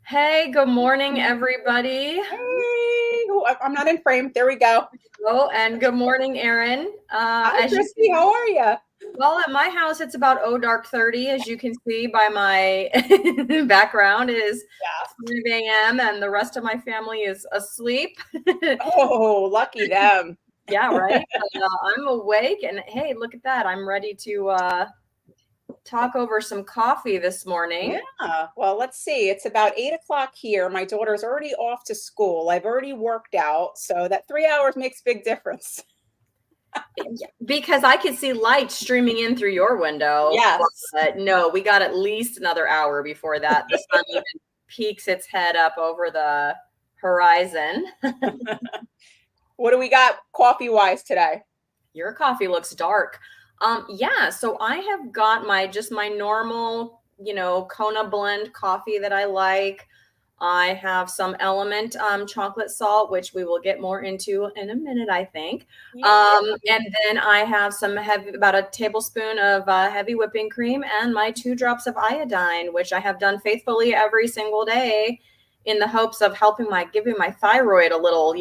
Hey, good morning, everybody. Hey, I'm not in frame. There we go. Oh, and good morning, Erin. Hi, As you Cristie. How are you? well, at my house, it's about dark 30, as you can see by my background. It is Yeah. 5 a.m. and the rest of my family is asleep. Oh, lucky them. Yeah, right. I'm awake, and hey, look at that. I'm ready to talk over some coffee this morning. Yeah. Well, let's see. It's about 8 o'clock here. My daughter's already off to school. I've already worked out, so that 3 hours makes a big difference. Because I could see light streaming in through your window. Yes. But no, we got at least another hour before that the sun even peeks its head up over the horizon. What do we got coffee wise today? Your coffee looks dark. Yeah, so I have got my normal, Kona blend coffee that I like. I have some Element chocolate salt, which we will get more into in a minute, I think. Yeah. And then I have about a tablespoon of heavy whipping cream and my 2 drops of iodine, which I have done faithfully every single day in the hopes of giving my thyroid a little,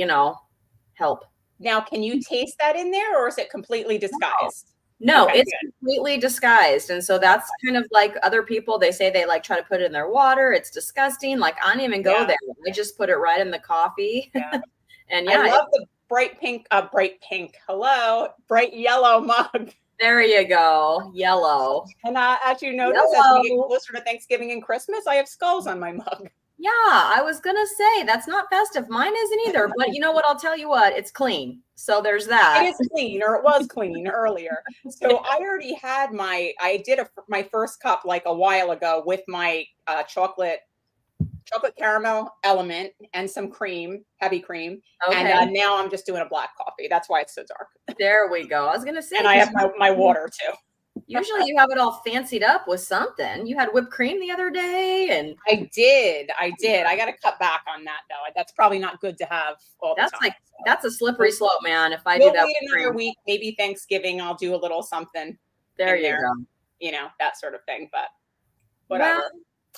help. Now, can you taste that in there, or is it completely disguised? No, Okay, it's good. completely disguised. And so that's kind of like other people, they say they like try to put it in their water. It's disgusting. Like I don't even go Yeah. there. I just put it right in the coffee. Yeah. And I yeah, love the bright yellow mug. there you go. Yellow. And as you notice, as we get Yellow. closer to Thanksgiving and Christmas, I have skulls on my mug. Yeah, I was gonna say that's not festive. Mine isn't either. But you know what? I'll tell you what, it's clean. So there's It that. is clean, or it was clean earlier. So I already had I did my first cup like a while ago with my chocolate caramel Element and some cream, heavy cream. And Okay. now I'm just doing a black coffee. That's why it's so dark. There we go. I was gonna say, And I have my water too. usually you have it all fancied up with something. You had whipped cream the other day, and I did. I got to cut back on that though. That's probably not good to have all the that's time. like that's a slippery slope, man. If I do We'll that wait with another cream. week, maybe Thanksgiving. I'll do a little something There in you there, go. that sort of thing. But Well, whatever.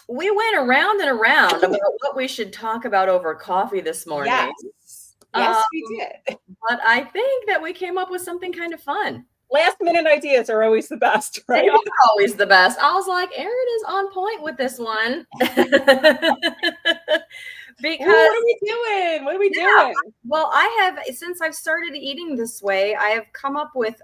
we went around and around about what we should talk about over coffee this morning. Yes, Um, we did. but I think that we came up with something kind of fun. Last minute ideas are always the best, right? They are always the best. I was like, Erin is on point with this one. Ooh, Because what are we doing? What are we doing? well, since I've started eating this way, I have come up with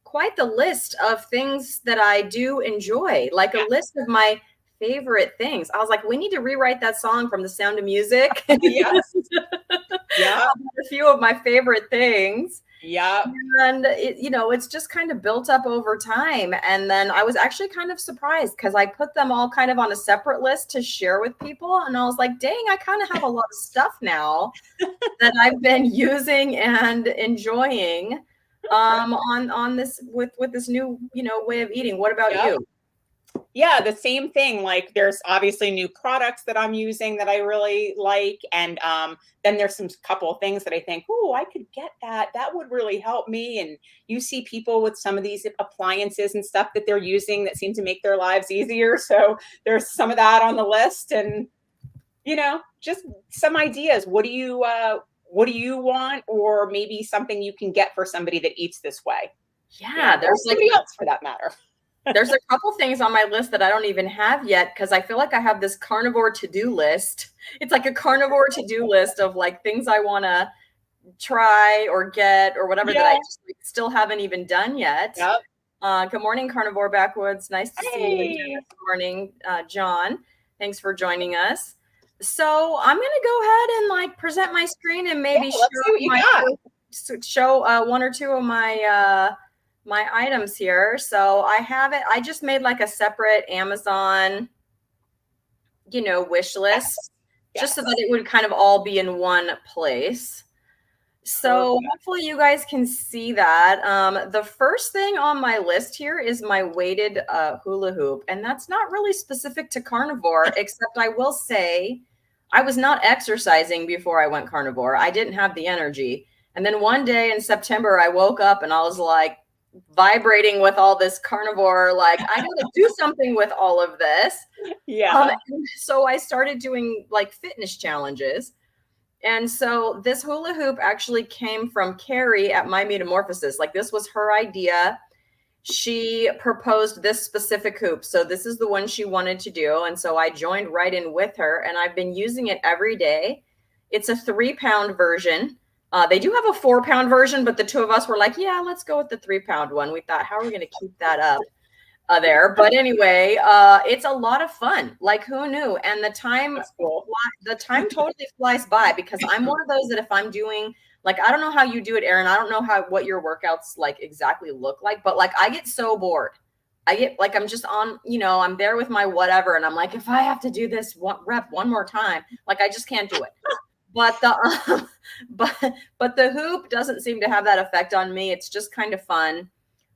quite the list of things that I do enjoy, like a list of my favorite things. I was like, we need to rewrite that song from The Sound of Music. Yes. Yeah. A few of my favorite things. Yeah. And it's just kind of built up over time. And then I was actually kind of surprised because I put them all kind of on a separate list to share with people. And I was like, dang, I kind of have a lot of stuff now that I've been using and enjoying on this with this new, way of eating. What about Yep. you? Yeah, the same thing. Like there's obviously new products that I'm using that I really like. And then there's some couple of things that I think, oh, I could get that. That would really help me. And you see people with some of these appliances and stuff that they're using that seem to make their lives easier. So there's some of that on the list. And just some ideas. What do you want? Or maybe something you can get for somebody that eats this way. Yeah, there's somebody else for that matter. There's a couple things on my list that I don't even have yet because I feel like I have this carnivore to-do list. It's like a carnivore to-do list of like things I want to try or get or whatever that I just still haven't even done yet. Yep. Good morning, Carnivore Backwoods. Nice to see you. Good morning, John. Thanks for joining us. So I'm going to go ahead and present my screen and maybe show one or two of my items here. So I have it. I just made like a separate Amazon, wish list just so that it would kind of all be in one place. So hopefully you guys can see that. The first thing on my list here is my weighted hula hoop. And that's not really specific to carnivore, except I will say I was not exercising before I went carnivore. I didn't have the energy. And then one day in September, I woke up and I was like, vibrating with all this carnivore, like I gotta do something with all of this. Yeah. So I started doing like fitness challenges. And so this hula hoop actually came from Carrie at My Metamorphosis. Like this was her idea. She proposed this specific hoop. So this is the one she wanted to do. And so I joined right in with her, and I've been using it every day. It's a 3-pound version. They do have a 4-pound version, but the two of us were like, yeah, let's go with the 3-pound one. We thought, how are we going to keep that up there? But anyway, it's a lot of fun. Like, who knew? And Cool. the time totally flies by, because I'm one of those that if I'm doing, like, I don't know how you do it, Erin. I don't know what your workouts like exactly look like, but like I get so bored. I get like, I'm just on, I'm there with my whatever. And I'm like, if I have to do this rep one more time, like I just can't do it. But the, but the hoop doesn't seem to have that effect on me. It's just kind of fun.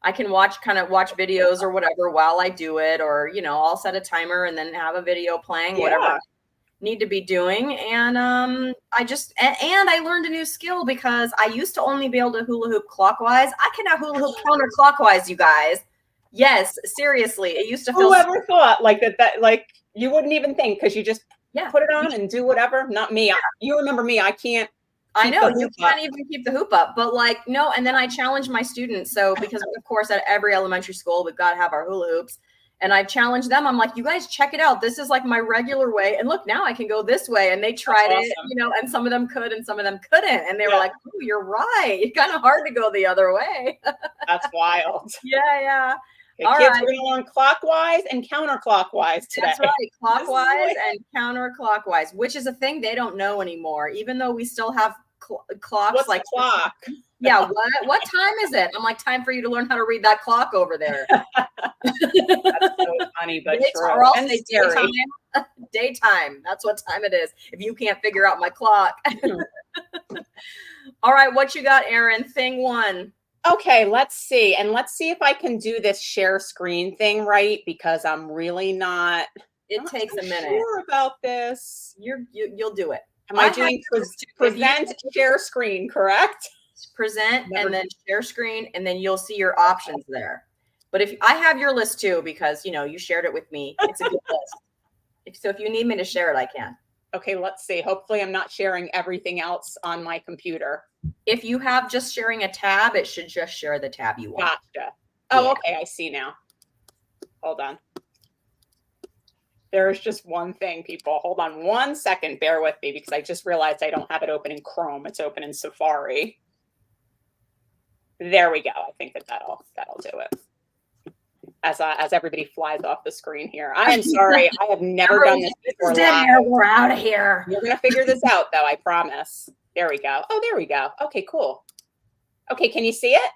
I can watch videos or whatever while I do it, or, I'll set a timer and then have a video playing, whatever I need to be doing. And and I learned a new skill, because I used to only be able to hula hoop clockwise. I can now hula hoop counterclockwise, you guys. Yes, seriously. It used to feel Whoever thought like that like you wouldn't even think, because you just put it on and do whatever. Not me. You remember me. I can't. I know you can't even keep the hoop up, but like, no. And then I challenge my students. So, because of course at every elementary school, we've got to have our hula hoops. And I challenge them. I'm like, you guys check it out. This is like my regular way. And look, now I can go this way. And they tried it, and some of them could and some of them couldn't. And they were like, oh, you're right. It's kind of hard to go the other way. That's wild. Yeah. Okay, all kids, right. We're going to learn clockwise and counterclockwise today. That's right. Clockwise and counterclockwise, which is a thing they don't know anymore, even though we still have clocks. What's like clock? Yeah. What time is it? I'm like, time for you to learn how to read that clock over there. That's so funny, but true. Or I'll say daytime. Daytime. That's what time it is, if you can't figure out my clock. All right. What you got, Erin? Thing 1. Okay, let's see. And let's see if I can do this share screen thing right, because I'm really not. It takes a minute. Sure about this. You'll do it. Am I doing present, share screen, correct? Present and then share screen, and then you'll see your options there. But if I have your list too, because you shared it with me, it's a good list. So if you need me to share it, I can. Okay, let's see. Hopefully I'm not sharing everything else on my computer. If you have just sharing a tab, it should just share the tab you want. Gotcha. Oh, okay. I see now. Hold on. There's just one thing, people. Hold on 1 second. Bear with me, because I just realized I don't have it open in Chrome. It's open in Safari. There we go. I think that'll do it. As everybody flies off the screen here. I am sorry. I have never done this before. We're out of here. You're going to figure this out, though. I promise. There we go. Oh, there we go. Okay, cool. Okay, can you see it?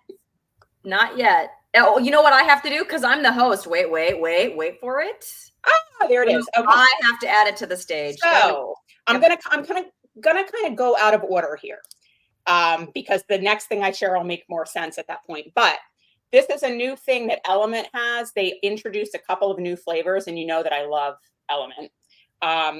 Not yet. Oh, you know what I have to do? Because I'm the host. Wait for it. Oh, there it is. Okay. I have to add it to the stage. So I'm gonna kind of go out of order here, because the next thing I share will make more sense at that point. But this is a new thing that Element has. They introduced a couple of new flavors, and you know that I love Element.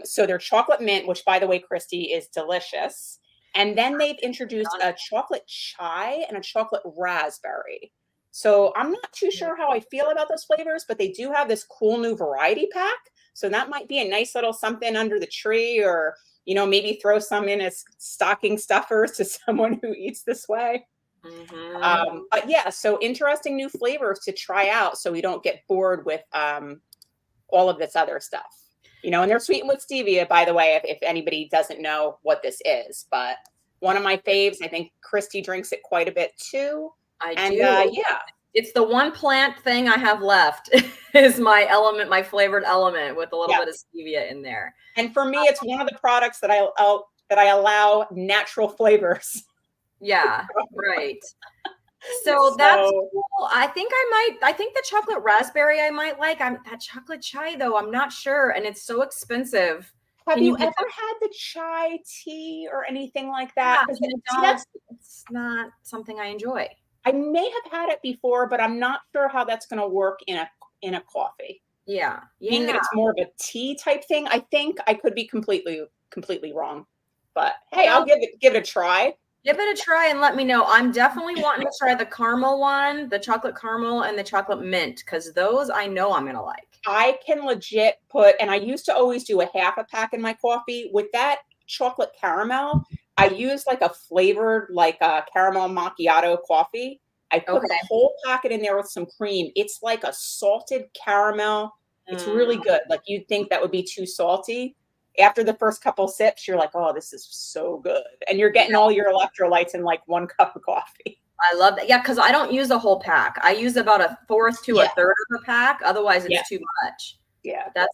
So they're chocolate mint, which, by the way, Cristie, is delicious. And then they've introduced a chocolate chai and a chocolate raspberry. So I'm not too sure how I feel about those flavors, but they do have this cool new variety pack. So that might be a nice little something under the tree, or, maybe throw some in as stocking stuffers to someone who eats this way. Mm-hmm. But yeah, so interesting new flavors to try out, so we don't get bored with all of this other stuff. And they're sweetened with stevia, by the way, if anybody doesn't know what this is. But one of my faves, I think Cristie drinks it quite a bit too. I do. Yeah. It's the one plant thing I have left is my flavored Element with a little bit of stevia in there. And for me, it's one of the products that I allow natural flavors. Yeah, right. So that's cool. I think the chocolate raspberry I might like. That chocolate chai though, I'm not sure, and it's so expensive. Have you ever had the chai tea or anything like that? Yeah, it's not something I enjoy. I may have had it before, but I'm not sure how that's going to work in a coffee. Yeah. Meaning that it's more of a tea type thing. I think I could be completely wrong, but hey, I'll give it a try. Give it a try and let me know. I'm definitely wanting to try the caramel one, the chocolate caramel and the chocolate mint, because those I know I'm going to like. I can legit put, and I used to always do a half a pack in my coffee. With that chocolate caramel, I use like a flavored, like a caramel macchiato coffee. I put the whole packet in there with some cream. It's like a salted caramel. It's really good. Like you'd think that would be too salty. After the first couple sips, you're like, oh, this is so good. And you're getting all your electrolytes in like 1 cup of coffee. I love that. Yeah, because I don't use a whole pack. I use about a fourth to a third of a pack. Otherwise, it's too much. Yeah, that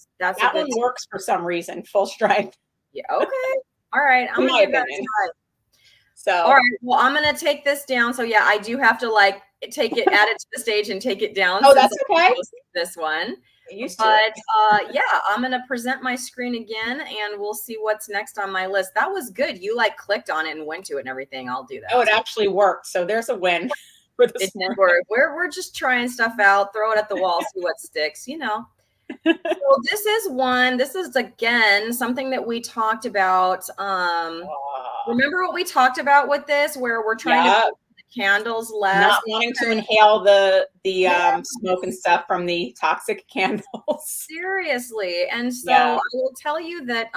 one works for some reason. Full strength. Yeah. Okay. All right. I'm gonna give that a try. So. All right. Well, I'm gonna take this down. So yeah, I do have to like take it, add it to the stage, and take it down. Oh, that's okay. This one. But yeah, I'm gonna present my screen again, and we'll see what's next on my list. That was good. You like clicked on it and went to it and everything. I'll do that. Oh, it actually worked. So there's a win for this morning. We're just trying stuff out, throw it at the wall, see what sticks. You know. So this is again something that we talked about. Remember what we talked about with this, where we're trying to keep the candles less, not wanting to inhale the smoke and stuff from the toxic candles. Seriously. And so I will tell you that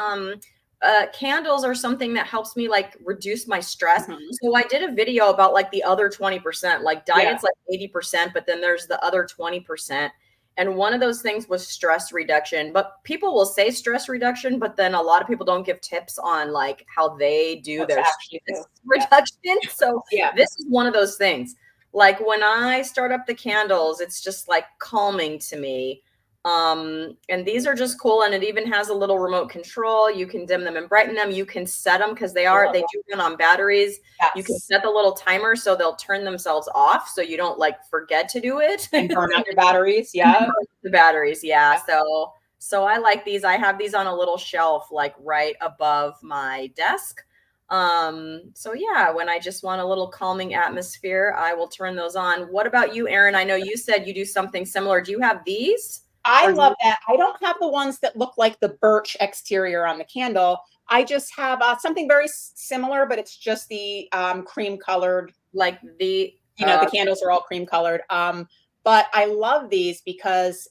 candles are something that helps me like reduce my stress. So I did a video about like the other 20%, like diet's like 80%, but then there's the other 20%. And one of those things was stress reduction. But people will say stress reduction, but then a lot of people don't give tips on like how they do their stress reduction. So this is one of those things. Like when I start up the candles, it's just like calming to me. And these are just cool. And it even has a little remote control. You can dim them and brighten them. You can set them because they do run on batteries. You can set the little timer so they'll turn themselves off. So you don't like forget to do it. And burn out your batteries. Yeah. The batteries. Yeah. So I like these. I have these on a little shelf, like right above my desk. So yeah, when I just want a little calming atmosphere, I will turn those on. What about you, Erin? I know you said you do something similar. Do you have these? I love that. I don't have the ones that look like the birch exterior on the candle. I just have something very similar, but it's just the cream colored, like the candles are all cream colored. But I love these because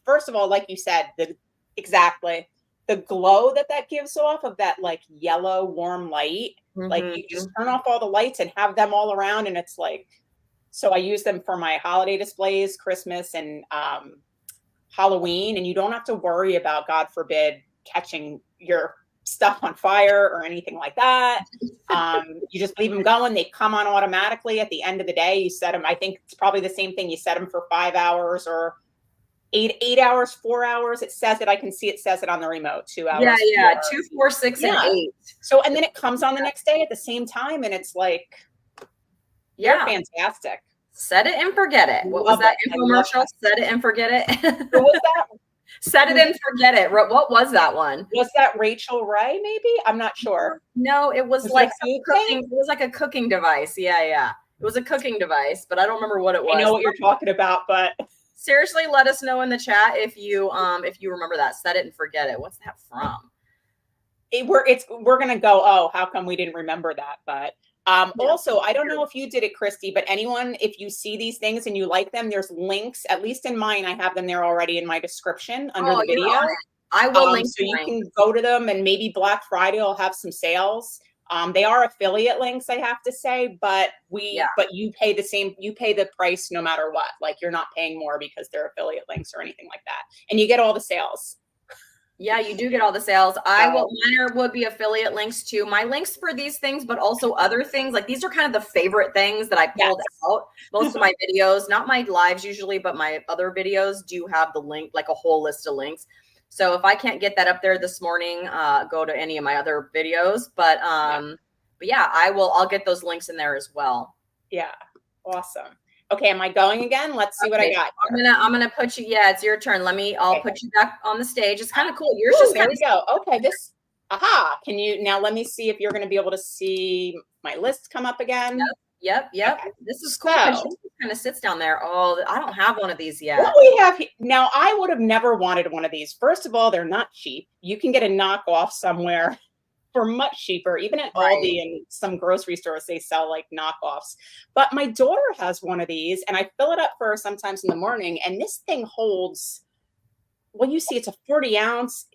first of all, like you said, the glow that gives off of that like yellow warm light, like you just turn off all the lights and have them all around. And it's like, so I use them for my holiday displays, Christmas and Halloween, and you don't have to worry about, God forbid, catching your stuff on fire or anything like that. You just leave them going. They come on automatically at the end of the day. You set them, I think it's probably the same thing. You set them for 5 hours or 8 hours, 4 hours. It says it. I can see it says it on the remote. 2 hours. Yeah. 2, 4, 6, and 8. So, and then it comes on the next day at the same time. And it's like, they're fantastic. Set it and forget it. What was that infomercial? Set it and forget it. What was that? Set it and forget it. What was that one? Was that Rachel Ray? Maybe, I'm not sure. No, it was like cooking. It was like a cooking device. Yeah. It was a cooking device, but I don't remember what it was. I know what you're talking about, but seriously, let us know in the chat if you remember that. Set it and forget it. What's that from? We're gonna go, oh, how come we didn't remember that? But also, I don't know if you did it, Cristie, but anyone, if you see these things and you like them, there's links, at least in mine, I have them there already in my description under the video. I will link. So you can go to them, and maybe Black Friday will have some sales. They are affiliate links, I have to say, but you pay the price no matter what. Like you're not paying more because they're affiliate links or anything like that. And you get all the sales. Yeah, you do get all the sales. Mine would be affiliate links too. My links for these things, but also other things. Like these are kind of the favorite things that I pulled out. Most of my videos, not my lives usually, but my other videos do have the link, like a whole list of links. So if I can't get that up there this morning, go to any of my other videos. But yeah, I'll get those links in there as well. Yeah, awesome. Okay, am I going again? Let's see what I got. I'm gonna put you. Yeah, it's your turn. I'll put you back on the stage. It's kind of cool. Yours just there we go. Okay, can you now? Let me see if you're going to be able to see my list come up again. Yep. Okay. This is cool. She kind of sits down there. Oh, I don't have one of these yet. What we have now, I would have never wanted one of these. First of all, they're not cheap. You can get a knockoff somewhere for much cheaper. Even at Right. Aldi and some grocery stores, they sell like knockoffs. But my daughter has one of these, and I fill it up for her sometimes in the morning. And this thing holds, well, you see, it's a 40 ounce.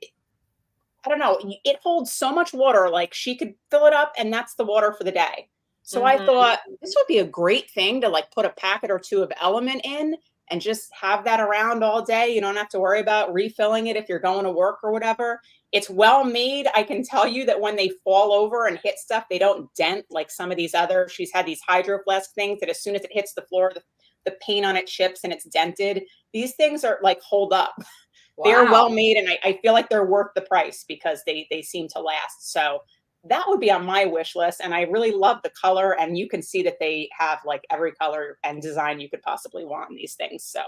I don't know. It holds so much water, like she could fill it up, and that's the water for the day. So I Mhm. thought this would be a great thing to like put a packet or two of Element in and just have that around all day. You don't have to worry about refilling it if you're going to work or whatever. It's well made. I can tell you that when they fall over and hit stuff, they don't dent like some of these other. She's had these Hydro Flask things that as soon as it hits the floor, the paint on it chips and it's dented. These things are like hold up. They're Wow. well made, and I feel like they're worth the price because they seem to last. So that would be on my wish list. And I really love the color, and you can see that they have like every color and design you could possibly want in these things. So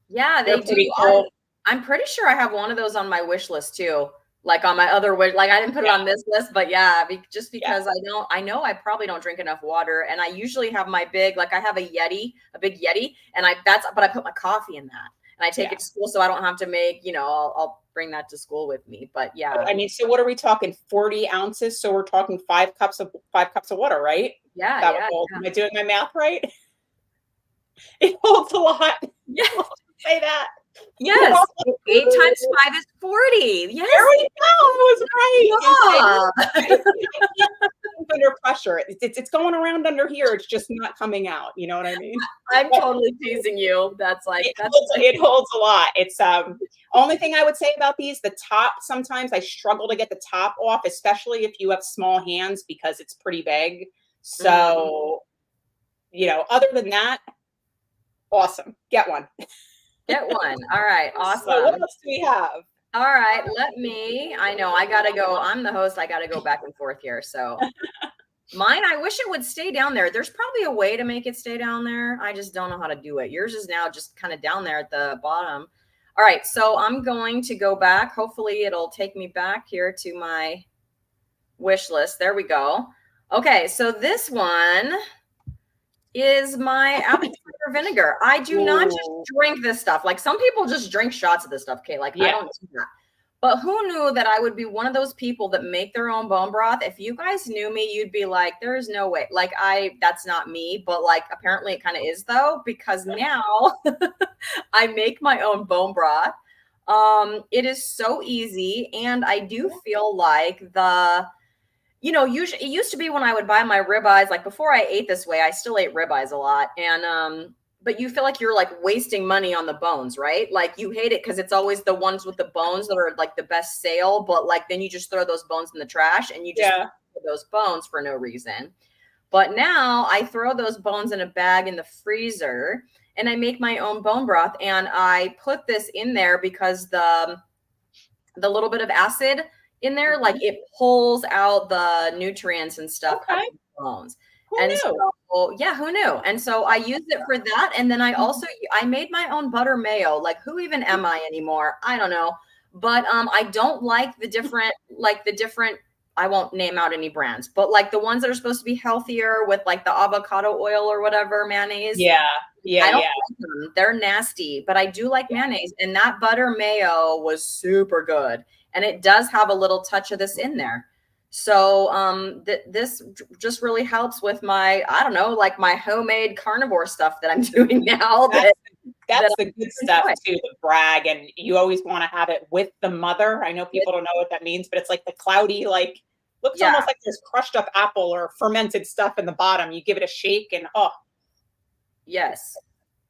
Yeah, they're they do. pretty cool. I'm pretty sure I have one of those on my wish list too. Like on my other wish, like I didn't put it Yeah, on this list, but yeah, just yeah, because I know I probably don't drink enough water, and I usually have my big, like I have a big Yeti, and but I put my coffee in that, and I take yeah. it to school, so I don't have to make, I'll bring that to school with me. But yeah, I mean, so what are we talking? 40 ounces. So we're talking 5 cups of water, right? yeah, That would yeah, hold. Am I doing my math right? It holds a lot. yeah. Let's say that. Yes, 8 times 5 is 40. There Yes, we go. I was right. yeah. Under pressure. It's going around under here. It's just not coming out. You know what I mean? I'm But totally teasing you. That's it holds a lot. It's only thing I would say about these, the top, sometimes I struggle to get the top off, especially if you have small hands because it's pretty big. So, other than that, awesome. Get one. Get one. All right. So what Awesome. else do we have? All right. I know I got to go. I'm the host. I got to go back and forth here. So mine, I wish it would stay down there. There's probably a way to make it stay down there. I just don't know how to do it. Yours is now just kind of down there at the bottom. All right. So I'm going to go back. Hopefully it'll take me back here to my wish list. There we go. Okay. So this one is my apple cider vinegar. I do not just drink this stuff. Like some people just drink shots of this stuff, Kate. Like I don't do that. But who knew that I would be one of those people that make their own bone broth? If you guys knew me, you'd be like, there is no way. Like that's not me. But like apparently it kind of is though, because now I make my own bone broth. It is so easy. And I do feel like usually it used to be when I would buy my ribeyes, like before I ate this way, I still ate ribeyes a lot. And, but you feel like you're like wasting money on the bones, right? Like you hate it because it's always the ones with the bones that are like the best sale, but like then you just throw those bones in the trash and you just throw those bones for no reason. But now I throw those bones in a bag in the freezer and I make my own bone broth. And I put this in there because the little bit of acid in there, like it pulls out the nutrients and stuff out of the bones. Who knew? So, yeah, who knew? And so I used it for that. And then I made my own butter mayo. Like who even am I anymore? I don't know. But I don't like the different, I won't name out any brands, but like the ones that are supposed to be healthier with like the avocado oil or whatever mayonnaise. Yeah. I don't like them. They're nasty, but I do like mayonnaise. And that butter mayo was super good. And it does have a little touch of this in there. So this just really helps with my, I don't know, like my homemade carnivore stuff that I'm doing now. That's the good stuff too, the brag. And you always want to have it with the mother. I know people don't know what that means, but it's like the cloudy, like looks almost like there's crushed up apple or fermented stuff in the bottom. You give it a shake and yes.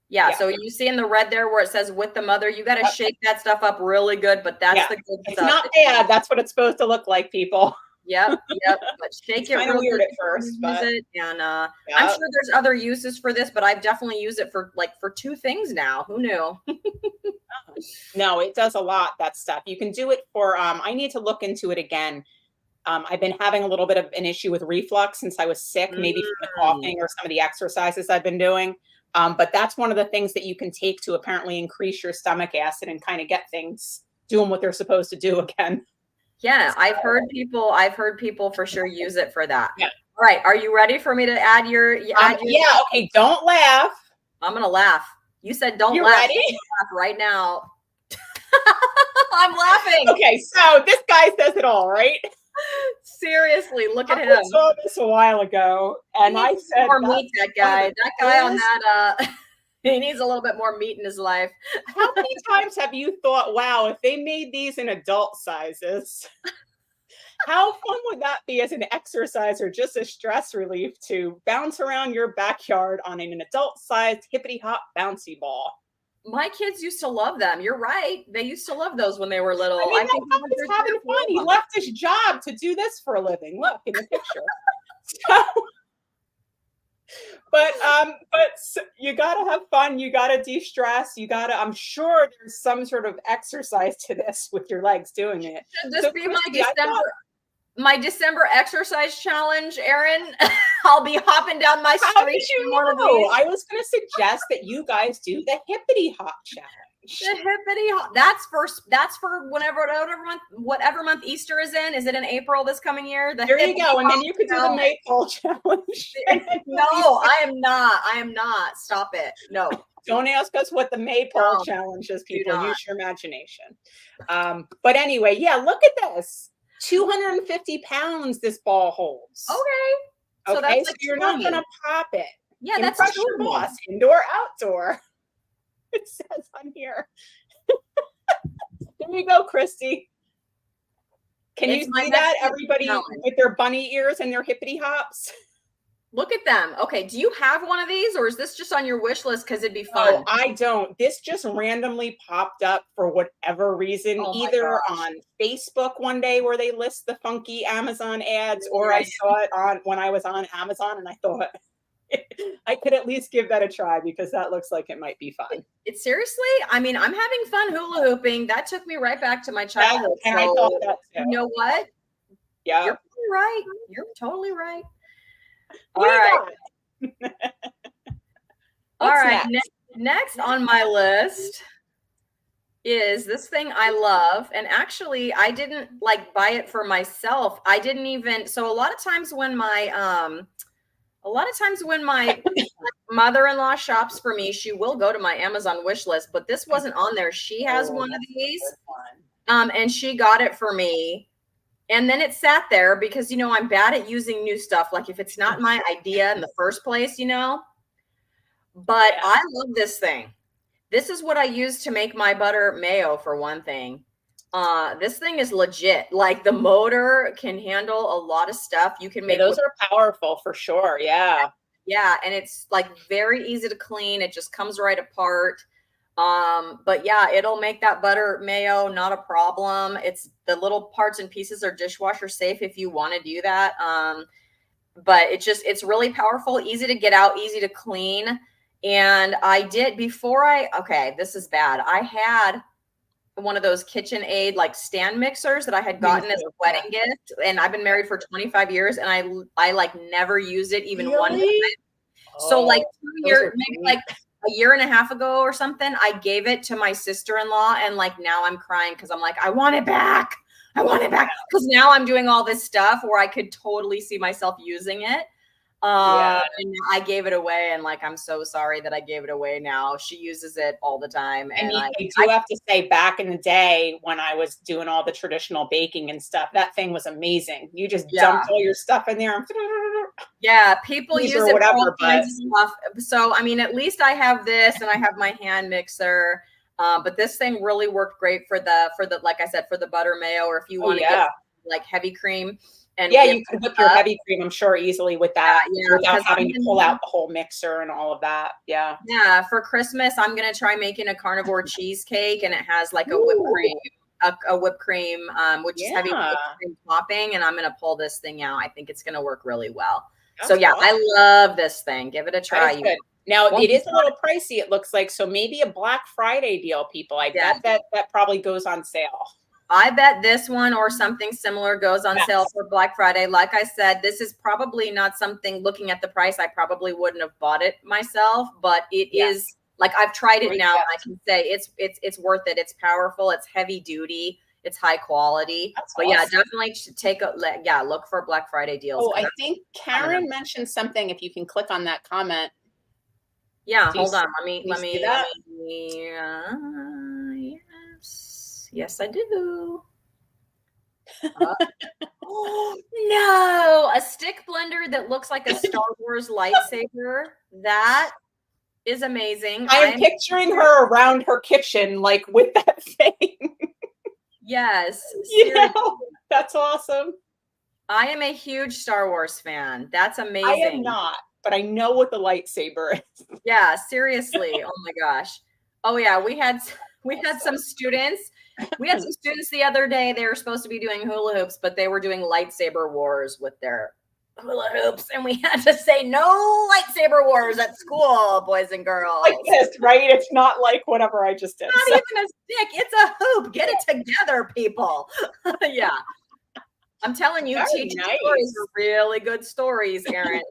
Yeah, so you see in the red there where it says with the mother, you got to shake that stuff up really good, but that's the good stuff. It's not bad. That's what it's supposed to look like, people. Yep. But shake it really weird at first, but and I'm sure there's other uses for this, but I've definitely used it for two things now. Who knew? No, it does a lot, that stuff. You can do it for I need to look into it again. I've been having a little bit of an issue with reflux since I was sick, maybe from the coughing or some of the exercises I've been doing. But that's one of the things that you can take to apparently increase your stomach acid and kind of get things doing what they're supposed to do again. Yeah, so, I've heard people for sure use it for that. Yeah. All right. Are you ready for me to add your okay, don't laugh. I'm gonna laugh. You said don't You're laugh. Ready? Laugh right now. I'm laughing. Okay, so this guy says it all, right? Seriously, look at I him. saw this a while ago, and I said, more meat, that guy. That guy on that, he needs a little bit more meat in his life. How many times have you thought, wow, if they made these in adult sizes, how fun would that be as an exercise or just a stress relief to bounce around your backyard on an adult-sized Hippity Hot bouncy ball? My kids used to love them. You're right. They used to love those when they were little. I mean, I think that guy's having fun. He left his job to do this for a living. Look in the picture. So, but you gotta have fun. You gotta de-stress. You gotta. I'm sure there's some sort of exercise to this with your legs doing it. Should this be my December exercise challenge, Erin? I'll be hopping down my street. How did you know? I was going to suggest that you guys do the Hippity Hot challenge. The Hippity Hot. That's for whatever month Easter is in. Is it in April this coming year? There you go. And then you could do the Maypole challenge. No, I am not. I am not. Stop it. No. Don't ask us what the Maypole challenge is, people. Use your imagination. But anyway, yeah, look at this. 250 pounds this ball holds. Okay. So that's like you're not going to pop it. Yeah, that's your boss. Indoor, outdoor. It says on here. There you go, Cristie. Can you see that? Everybody with their bunny ears and their hippity hops. Look at them. Okay, do you have one of these, or is this just on your wish list because it'd be fun? No, I don't. This just randomly popped up for whatever reason, either on Facebook one day where they list the funky Amazon ads, or I saw it when I was on Amazon, and I thought I could at least give that a try because that looks like it might be fun. It seriously? I mean, I'm having fun hula hooping. That took me right back to my childhood. And I thought that too. You know what? Yeah. You're right. You're totally right. All right. All right. Next on my list is this thing I love. And actually, I didn't buy it for myself. I didn't even. So a lot of times when my mother-in-law shops for me, she will go to my Amazon wish list, but this wasn't on there. She has one of these. And she got it for me. And then it sat there because, I'm bad at using new stuff. Like if it's not my idea in the first place, but I love this thing. This is what I use to make my butter mayo for one thing. This thing is legit. Like the motor can handle a lot of stuff. You can make those are powerful for sure. Yeah. Yeah. And it's very easy to clean. It just comes right apart. But yeah, it'll make that butter mayo not a problem. It's the little parts and pieces are dishwasher safe if you want to do that. But it's really powerful, easy to get out, easy to clean. And I did this is bad. I had one of those KitchenAid stand mixers that I had gotten as a wedding gift. And I've been married for 25 years and I never used it even one time. So 2 years, maybe a year and a half ago or something, I gave it to my sister-in-law, and now I'm crying because I'm I want it back. I want it back because now I'm doing all this stuff where I could totally see myself using it. And I gave it away, and I'm so sorry that I gave it away now. She uses it all the time. And I do have to say, back in the day when I was doing all the traditional baking and stuff, that thing was amazing. You just dumped all your stuff in there. And people use it for all kinds of stuff. So, I mean, at least I have this and I have my hand mixer. But this thing really worked great for the, like I said, for the butter mayo, or if you want to get heavy cream. And you can whip your heavy cream, I'm sure, easily with that, without having to pull out the whole mixer and all of that. Yeah. Yeah. For Christmas, I'm going to try making a carnivore cheesecake, and it has a whipped cream, a whipped cream, which is heavy whipped cream topping. And I'm going to pull this thing out. I think it's going to work really well. That's awesome. I love this thing. Give it a try. Now, it is a little pricey, it looks like. So maybe a Black Friday deal, people. I bet that probably goes on sale. I bet this one or something similar goes on sale for Black Friday. Like I said, this is probably not something, looking at the price, I probably wouldn't have bought it myself, but it is I've tried it now. And I can say it's worth it. It's powerful. It's heavy duty. It's high quality. But definitely take look for Black Friday deals. Oh, I think Karen mentioned something. If you can click on that comment. Yeah, hold on. Let me. Yes, I do. Oh, no, a stick blender that looks like a Star Wars lightsaber. That is amazing. I am picturing her around her kitchen, like with that thing. Yes, Yeah, seriously. that's awesome. I am a huge Star Wars fan. That's I am amazing. not, but I know what the lightsaber is. Yeah, seriously. Oh my gosh. Oh yeah, we had some students. We had some students the other day. They were supposed to be doing hula hoops, but they were doing lightsaber wars with their hula hoops, and we had to say no lightsaber wars at school, boys and girls. Like this, right? It's not like whatever I just did. Not even a stick. It's a hoop. Get it together, people. Yeah. I'm telling you, teaching stories are really good stories, Erin.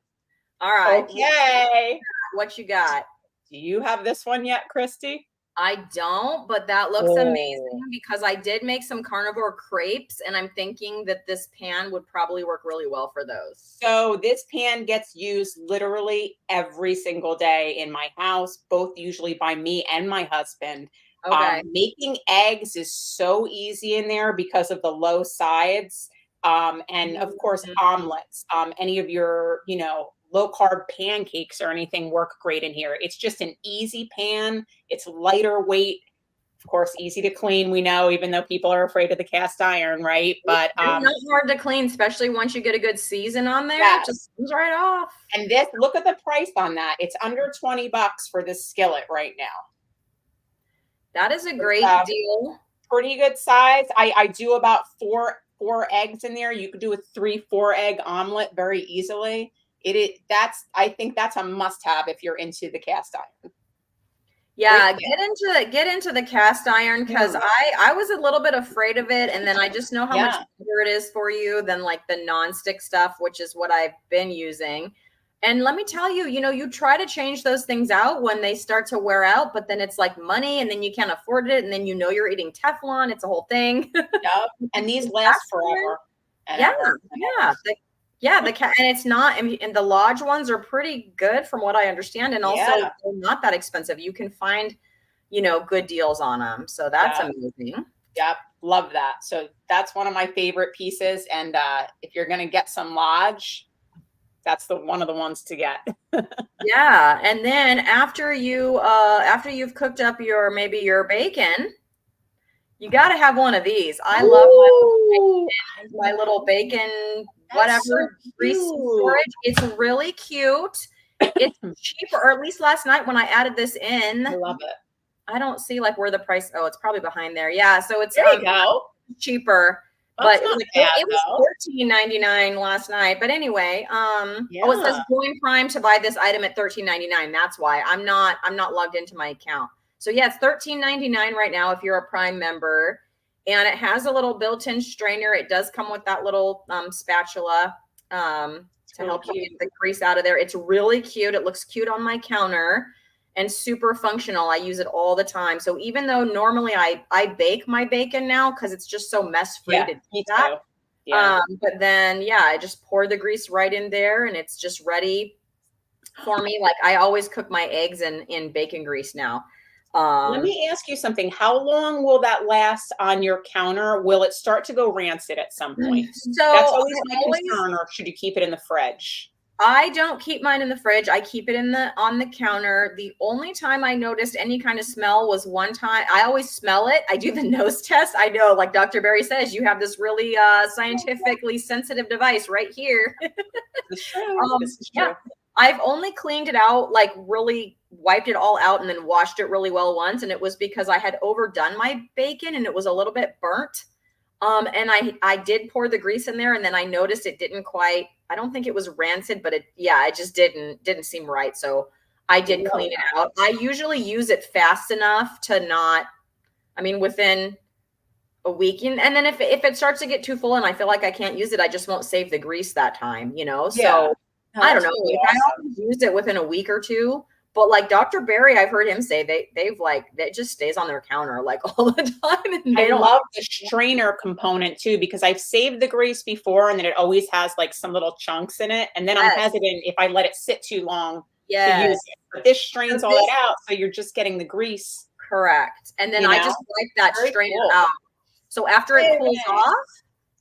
All right. Okay. What you got? Do you have this one yet, Cristie? I don't, but that looks amazing because I did make some carnivore crepes, and I'm thinking that this pan would probably work really well for those. So this pan gets used literally every single day in my house, both usually by me and my husband. Okay. Making eggs is so easy in there because of the low sides. And of course, omelets, any of your, low carb pancakes or anything work great in here. It's just an easy pan. It's lighter weight, of course, easy to clean. We know, even though people are afraid of the cast iron, right? But it's not hard to clean, especially once you get a good season on there. Yes. It just comes right off. And this, look at the price on that. It's under $20 for this skillet right now. That is a great deal. Pretty good size. I do about four eggs in there. You could do a 3-4 egg omelet very easily. I think that's a must-have if you're into the cast iron. Yeah, get into the cast iron, because I was a little bit afraid of it, and then I just know how much better it is for you than like the non-stick stuff, which is what I've been using. And let me tell you, you try to change those things out when they start to wear out, but then it's like money, and then you can't afford it, and then you're eating Teflon. It's a whole thing. Yep. And these last forever. And it's not, and the Lodge ones are pretty good from what I understand, and also they're not that expensive. You can find, good deals on them. So that's amazing. Yep, love that. So that's one of my favorite pieces. And if you're gonna get some Lodge, that's one of the ones to get. Yeah, and then after you've cooked up your bacon, you got to have one of these. I love my little bacon whatever grease storage. It's really cute. It's cheaper, or at least last night when I added this in. I love it. I don't see like where the price. Oh, it's probably behind there. Yeah, so it's there you go. Cheaper. But it was $14.99 last night. But anyway, it says join Prime to buy this item at $13.99. That's why I'm not logged into my account. So yeah, it's $13.99 right now if you're a Prime member, and it has a little built-in strainer. It does come with that little spatula to help you get the grease out of there. It's really cute. It looks cute on my counter and super functional. I use it all the time. So even though normally I bake my bacon now because it's just so mess-free to do that. Yeah. But then, I just pour the grease right in there, and it's just ready for me. Like I always cook my eggs in bacon grease now. Let me ask you something. How long will that last on your counter? Will it start to go rancid at some point? So that's always my concern, or should you keep it in the fridge? I don't keep mine in the fridge. I keep it on the counter. The only time I noticed any kind of smell was one time. I always smell it. I do the nose test. I know, like Dr. Berry says, you have this really scientifically sensitive device right here. This is true. This is true. Yeah. I've only cleaned it out, like really wiped it all out and then washed it really well once. And it was because I had overdone my bacon and it was a little bit burnt. And I did pour the grease in there, and then I noticed it didn't quite, I don't think it was rancid, but it just didn't seem right. So I did clean it out. I usually use it fast enough to not, within a week. And then if it starts to get too full and I feel like I can't use it, I just won't save the grease that time, So I don't know. Really I always use it within a week or two. But like Dr. Berry, I've heard him say that just stays on their counter like all the time. And I love the strainer component too, because I've saved the grease before and then it always has like some little chunks in it. And then I'm hesitant if I let it sit too long to use it. But this strains all that out. So you're just getting the grease. Correct. And then I just wipe that strainer out. So after it cools off,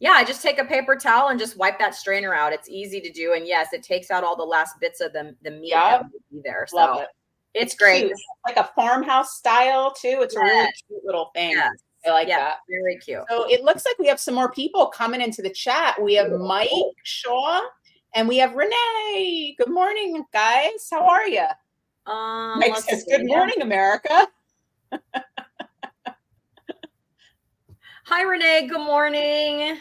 Yeah, I just take a paper towel and just wipe that strainer out. It's easy to do. And yes, it takes out all the last bits of the meat that would be there. Love So it. it's great. Cute. Like a farmhouse style too. It's a really cute little thing. Yes. I like that. Very cute. So it looks like we have some more people coming into the chat. We have Mike Shaw and we have Renee. Good morning, guys. How are you? Mike says, good morning, America. Hi, Renee. Good morning.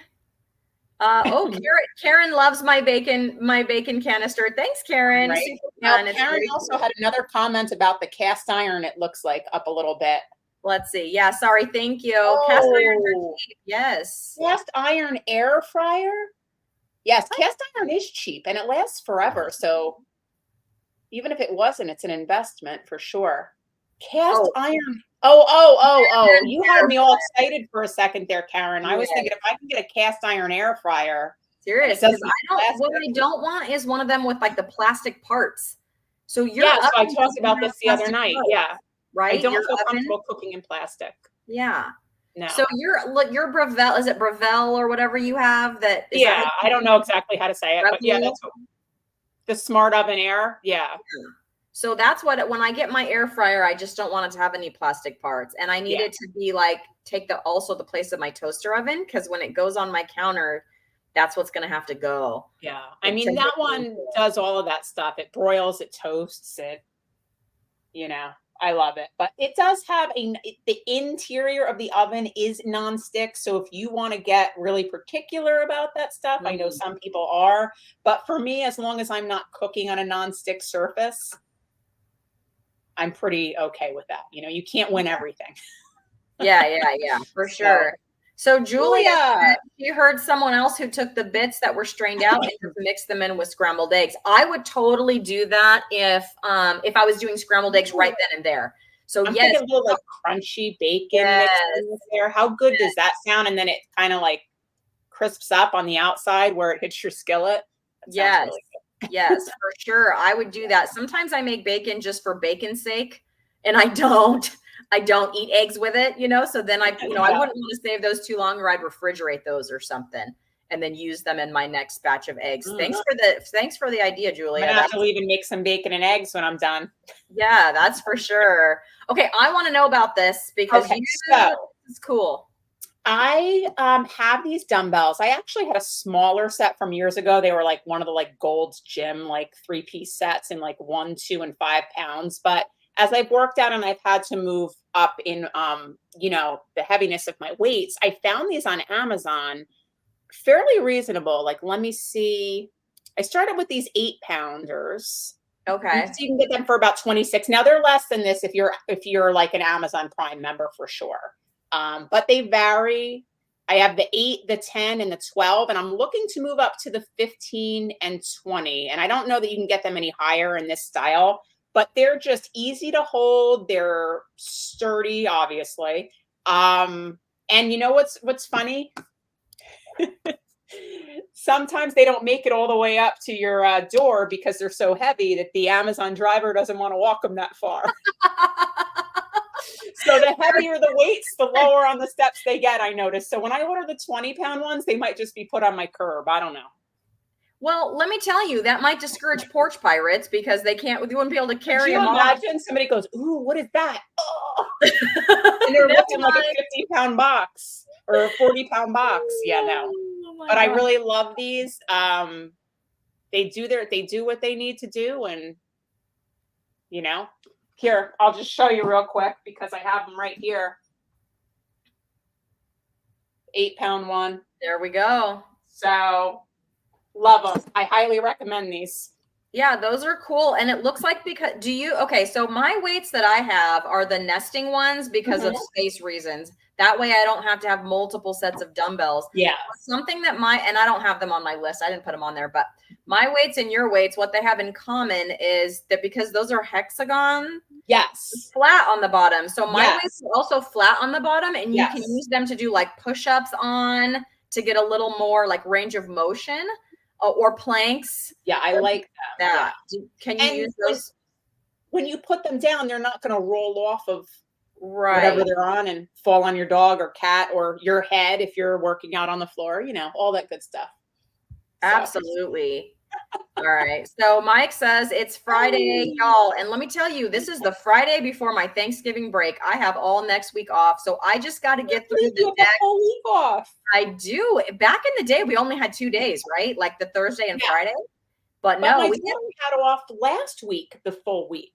Karen loves my bacon canister. Thanks, Karen. Right. Now, Karen also had another comment about the cast iron. It looks like up a little bit. Let's see. Yeah, sorry. Thank you. Cast iron are cheap. Yes. Cast iron air fryer. Yes, cast iron is cheap and it lasts forever. So even if it wasn't, it's an investment for sure. Cast iron. You had me all excited for a second there, Karen. I was thinking if I can get a cast iron air fryer. Serious. What I don't want is one of them with like the plastic parts. So so I talked about this the other night. Yeah. Right. I don't feel comfortable cooking in plastic. Yeah. No. So your Breville, is it Breville or whatever you have that? I don't know exactly how to say it, but yeah, that's the Smart Oven Air. Yeah. So that's what, when I get my air fryer, I just don't want it to have any plastic parts. And I need it to be like, take also the place of my toaster oven. Cause when it goes on my counter, that's what's going to have to go. Yeah. I mean, that one does all of that stuff. It broils, it toasts it, I love it, but it does have the interior of the oven is nonstick. So if you want to get really particular about that stuff, I know some people are, but for me, as long as I'm not cooking on a nonstick surface, I'm pretty okay with that. You can't win everything. Yeah, for sure. So Julia, she heard someone else who took the bits that were strained out and just mixed them in with scrambled eggs. I would totally do that if I was doing scrambled eggs right then and there. So I'm thinking a little like crunchy bacon mixed in with there. How good does that sound? And then it kind of like crisps up on the outside where it hits your skillet. Yes. Really yes, for sure. I would do that. Sometimes I make bacon just for bacon's sake, and I don't eat eggs with it, so then I wouldn't want to save those too long, or I'd refrigerate those or something and then use them in my next batch of eggs. Thanks for the idea, Julia. I'm gonna have to leave and make some bacon and eggs when I'm done. Yeah, that's for sure. Okay. I want to know about this because it's cool. I have these dumbbells. I actually had a smaller set from years ago. They were like one of the like Gold's Gym, like 3-piece sets in like 1, 2, and 5 pounds. But as I've worked out and I've had to move up in, the heaviness of my weights, I found these on Amazon fairly reasonable. Like, let me see. I started with these 8-pounders. Okay. So you can get them for about 26. Now they're less than this if you're like an Amazon Prime member for sure. But they vary. I have the 8, the 10, and the 12, and I'm looking to move up to the 15 and 20. And I don't know that you can get them any higher in this style, but they're just easy to hold. They're sturdy, obviously. And you know what's funny? Sometimes they don't make it all the way up to your door because they're so heavy that the Amazon driver doesn't want to walk them that far. So the heavier the weights, the lower on the steps they get, I noticed. So when I order the 20-pound ones, they might just be put on my curb. I don't know. Well, let me tell you, that might discourage porch pirates because they wouldn't be able to carry them. Imagine somebody goes, "Ooh, what is that?" Oh. And they're looking like a 50-pound box or a 40-pound box. Yeah, no. But I really love these. They do what they need to do, and here, I'll just show you real quick because I have them right here. 8-pound one. There we go. So love them. I highly recommend these. Yeah, those are cool. And it looks like so my weights that I have are the nesting ones because of space reasons. That way I don't have to have multiple sets of dumbbells. Yeah. Something that and I don't have them on my list. I didn't put them on there, but my weights and your weights, what they have in common is that because those are hexagon. Yes. Flat on the bottom. So my weights are also flat on the bottom, and you can use them to do like push-ups on to get a little more like range of motion or planks. Yeah, I like that. Can you use those? When you put them down, they're not going to roll off of whatever they're on, and fall on your dog or cat or your head if you're working out on the floor, all that good stuff. Absolutely. All right. So Mike says it's Friday, y'all. And let me tell you, this is the Friday before my Thanksgiving break. I have all next week off. So I just got to get through the whole week off. I do. Back in the day, we only had 2 days, right? Like the Thursday and Friday. But no, my family had off last week, the full week.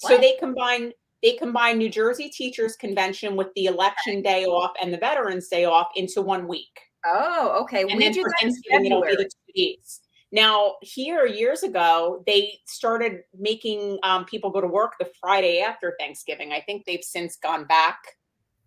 What? So they combined New Jersey Teachers Convention with the election day off and the Veterans Day off into 1 week. Oh, okay. And then for Thanksgiving, it'll be the 2 days. Now, here years ago, they started making people go to work the Friday after Thanksgiving. I think they've since gone back.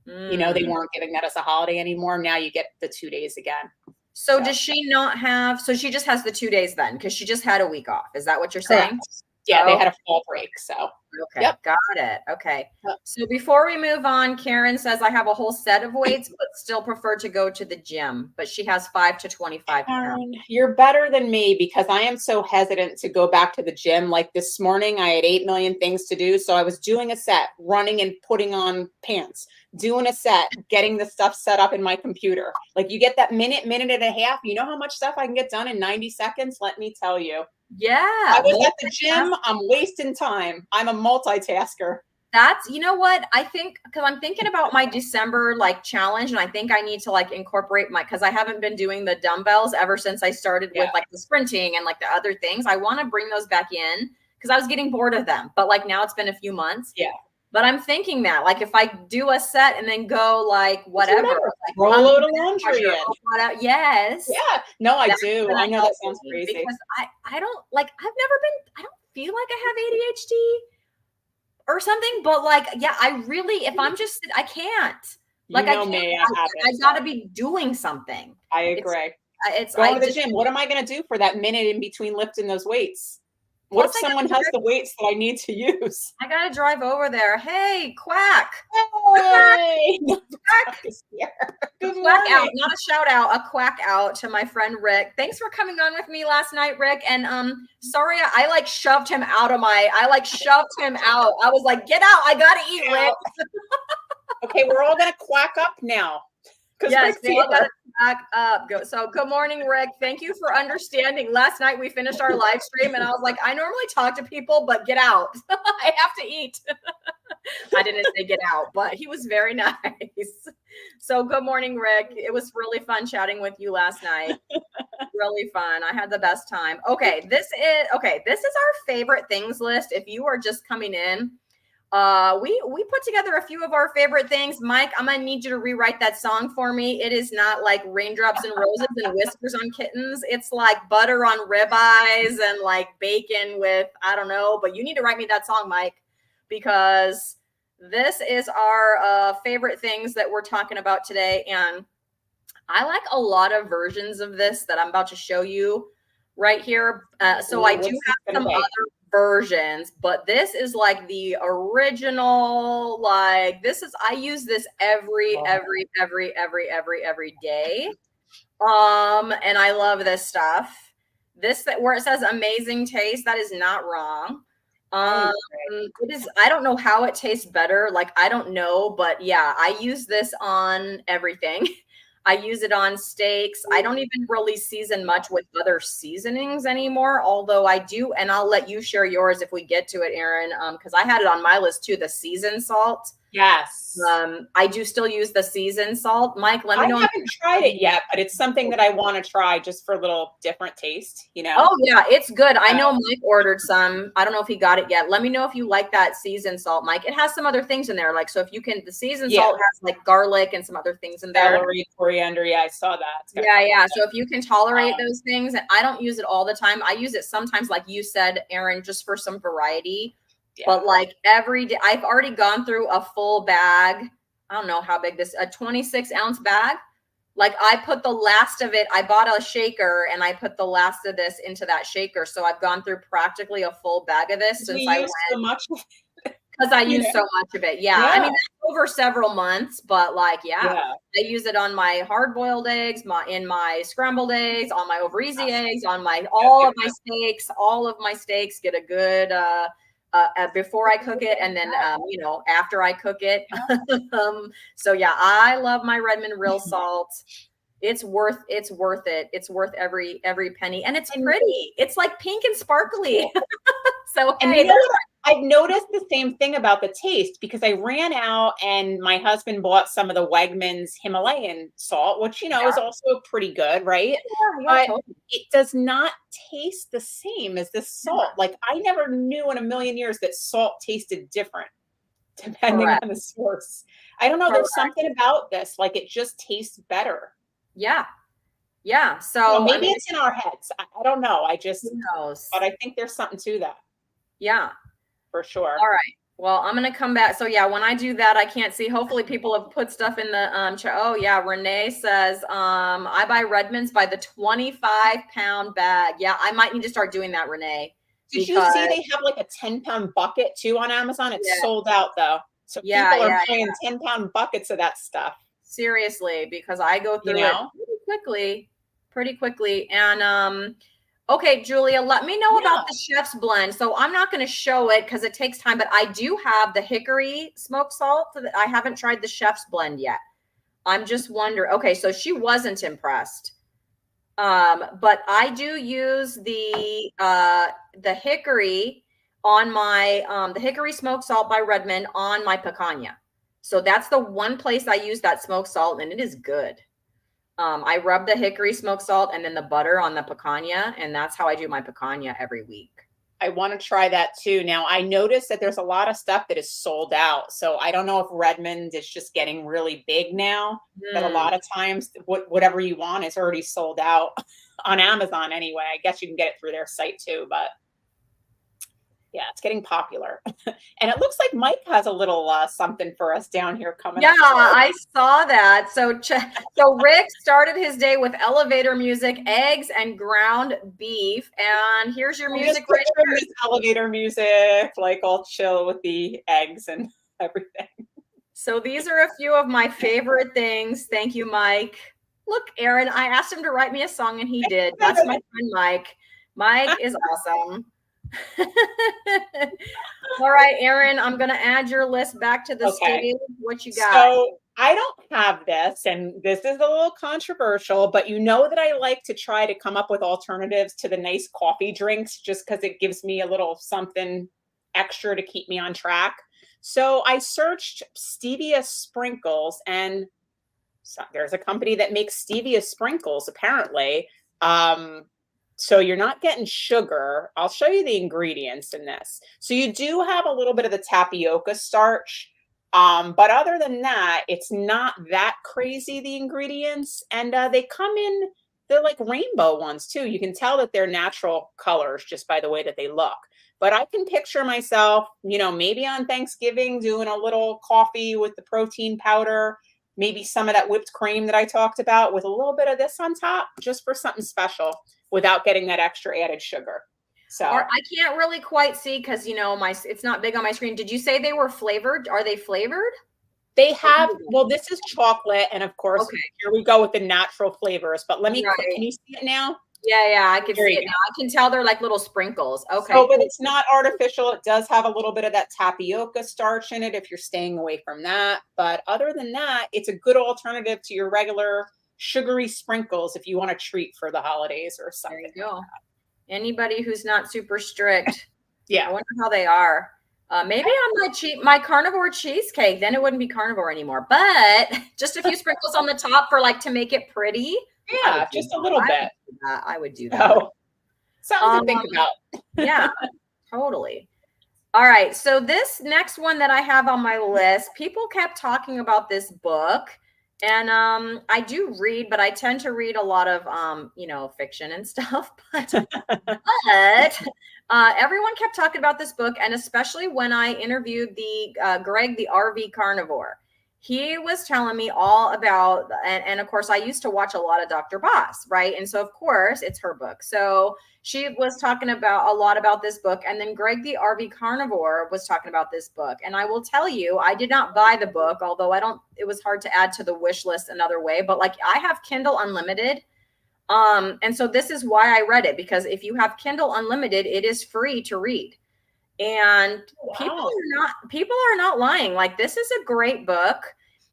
They weren't giving that as a holiday anymore. Now you get the 2 days again. So does she not have, so she just has the 2 days then? Because she just had a week off. Is that what you're saying? Yeah, they had a fall break. So okay, got it. Okay. So before we move on, Karen says I have a whole set of weights, but still prefer to go to the gym. But she has 5 to 25 pounds. You're better than me because I am so hesitant to go back to the gym. Like this morning, I had 8 million things to do. So I was doing a set, running and putting on pants, doing a set, getting the stuff set up in my computer. Like you get that minute and a half. You know how much stuff I can get done in 90 seconds? Let me tell you. Yeah. I was at the gym. I'm wasting time. I'm a multitasker. That's, you know what? I think, because I'm thinking about my December challenge, and I think I need to incorporate because I haven't been doing the dumbbells ever since I started with the sprinting and the other things. I want to bring those back in because I was getting bored of them. But now it's been a few months. Yeah. But I'm thinking that if I do a set and then go whatever, roll a load of laundry in. Yes. Yeah. No, I do. I know that sounds crazy. Because I don't I don't feel like I have ADHD or something, but I really, if I'm just, I can't. I got to be doing something. I agree. It's going to the gym. What am I going to do for that minute in between lifting those weights? What if someone has the weights that I need to use? I got to drive over there. Hey, quack. Hey. Quack. Quack out, not a shout out, a quack out to my friend Rick. Thanks for coming on with me last night, Rick. And sorry, I shoved him out. I shoved him out. I was like, get out. I got to eat, Rick. Okay, we're all going to quack up now. Yes, we all got to back up. Good morning, Rick. Thank you for understanding. Last night we finished our live stream and I was like, I normally talk to people, but get out. I have to eat. I didn't say get out, but he was very nice. So good morning, Rick. It was really fun chatting with you last night. Really fun. I had the best time. Okay, this is our favorite things list. If you are just coming in, we put together a few of our favorite things. Mike, I'm gonna need you to rewrite that song for me. It is not like raindrops and roses and whiskers on kittens. It's like butter on ribeyes and bacon with, I don't know, but you need to write me that song, Mike, because this is our favorite things that we're talking about today. And I like a lot of versions of this that I'm about to show you right here. So I do have some other versions, but this is the original. I use this every day. And I love this stuff. Where it says amazing taste, that is not wrong. It is, I don't know how it tastes better. I don't know, but yeah, I use this on everything. I use it on steaks. I don't even really season much with other seasonings anymore, although I do, and I'll let you share yours if we get to it, Erin, because I had it on my list too, the seasoned salt. Yes. I do still use the seasoned salt. Mike, let me know. I haven't tried it yet, but it's something that I want to try just for a little different taste, Oh yeah, it's good. I know Mike ordered some. I don't know if he got it yet. Let me know if you like that seasoned salt, Mike. It has some other things in there. So if you can, the seasoned salt has garlic and some other things in there. Celery, coriander. Yeah, I saw that. Yeah. So if you can tolerate those things, and I don't use it all the time. I use it sometimes, like you said, Erin, just for some variety. Yeah. But every day, I've already gone through a full bag. I don't know how big a 26-ounce bag. I put the last of it. I bought a shaker and I put the last of this into that shaker. So I've gone through practically a full bag of this since I went. So much because I use so much of it. Yeah. I mean, that's over several months, but I use it on my hard-boiled eggs, in my scrambled eggs, on my over easy eggs, on all of my steaks. All of my steaks get a good before I cook it, and then after I cook it. So yeah, I love my Redmond real salt. It's worth it. It's worth every penny, and it's pretty. It's like pink and sparkly. So and you know what? I've noticed the same thing about the taste, because I ran out and my husband bought some of the Wegmans Himalayan salt, which, is also pretty good, right? But totally. It does not taste the same as this salt. Like, I never knew in a million years that salt tasted different depending on the source. I don't know. There's something about this. Like, it just tastes better. Yeah. Yeah. So maybe it's in our heads. I don't know. Who knows? But I think there's something to that. Yeah. For sure. All right. Well, I'm going to come back. So yeah, when I do that, I can't see. Hopefully people have put stuff in the chat. Oh yeah. Renee says, I buy Redmonds by the 25-pound bag. Yeah. I might need to start doing that, Renee. Did you see they have like a 10-pound bucket too on Amazon? It's sold out though. So people are buying 10-pound buckets of that stuff. Seriously, because I go through it pretty quickly. And, okay, Julia, let me know about the chef's blend. So I'm not going to show it because it takes time, but I do have the hickory smoked salt. I haven't tried the chef's blend yet. I'm just wondering. Okay, so she wasn't impressed. But I do use the hickory on my, the hickory smoked salt by Redmond on my picanha. So that's the one place I use that smoked salt, and it is good. I rub the hickory smoked salt and then the butter on the picanha, and that's how I do my picanha every week. I want to try that too. Now, I noticed that there's a lot of stuff that is sold out. So I don't know if Redmond is just getting really big now, that a lot of times whatever you want is already sold out on Amazon anyway. I guess you can get it through their site too, but yeah, it's getting popular. And it looks like Mike has a little something for us down here coming up. Yeah, I saw that. So Rick started his day with elevator music, eggs, and ground beef. And here's your music right here. This elevator music, like all chill with the eggs and everything. So these are a few of my favorite things. Thank you, Mike. Look, Erin, I asked him to write me a song and he did. That's my friend Mike. Mike is awesome. All right, Erin, I'm going to add your list back to the stage. What you got? So I don't have this, and this is a little controversial, but you know that I like to try to come up with alternatives to the nice coffee drinks just because it gives me a little something extra to keep me on track. So I searched stevia sprinkles, and there's a company that makes stevia sprinkles, apparently. So you're not getting sugar. I'll show you the ingredients in this. So you do have a little bit of the tapioca starch. But other than that, it's not that crazy, the ingredients. And they come in, they're like rainbow ones too. You can tell that they're natural colors just by the way that they look. But I can picture myself, maybe on Thanksgiving doing a little coffee with the protein powder, maybe some of that whipped cream that I talked about with a little bit of this on top, just for something special without getting that extra added sugar. So I can't really quite see because, it's not big on my screen. Did you say they were flavored? Are they flavored? They have, well, this is chocolate. And of course, here we go with the natural flavors. But let me, can you see it now? Yeah, I can see it now. I can tell they're like little sprinkles. Okay. So, but it's not artificial. It does have a little bit of that tapioca starch in it if you're staying away from that. But other than that, it's a good alternative to your regular sugary sprinkles if you want to treat for the holidays or something. There you go. Anybody who's not super strict. Yeah. I wonder how they are. Maybe on my carnivore cheesecake, then it wouldn't be carnivore anymore. But just a few sprinkles on the top for to make it pretty. Yeah, just a little bit. I would do that. Something to think about. Yeah, totally. All right. So this next one that I have on my list, people kept talking about this book. And I do read, but I tend to read a lot of, fiction and stuff. But everyone kept talking about this book. And especially when I interviewed Greg, the RV carnivore, he was telling me all about, and of course, I used to watch a lot of Dr. Boss, right? And so, of course, it's her book. So she was talking about a lot about this book. And then Greg, the RV carnivore, was talking about this book. And I will tell you, I did not buy the book, although it was hard to add to the wish list another way. But I have Kindle Unlimited. And so this is why I read it, because if you have Kindle Unlimited, it is free to read. And Wow. people are not lying. Like, this is a great book.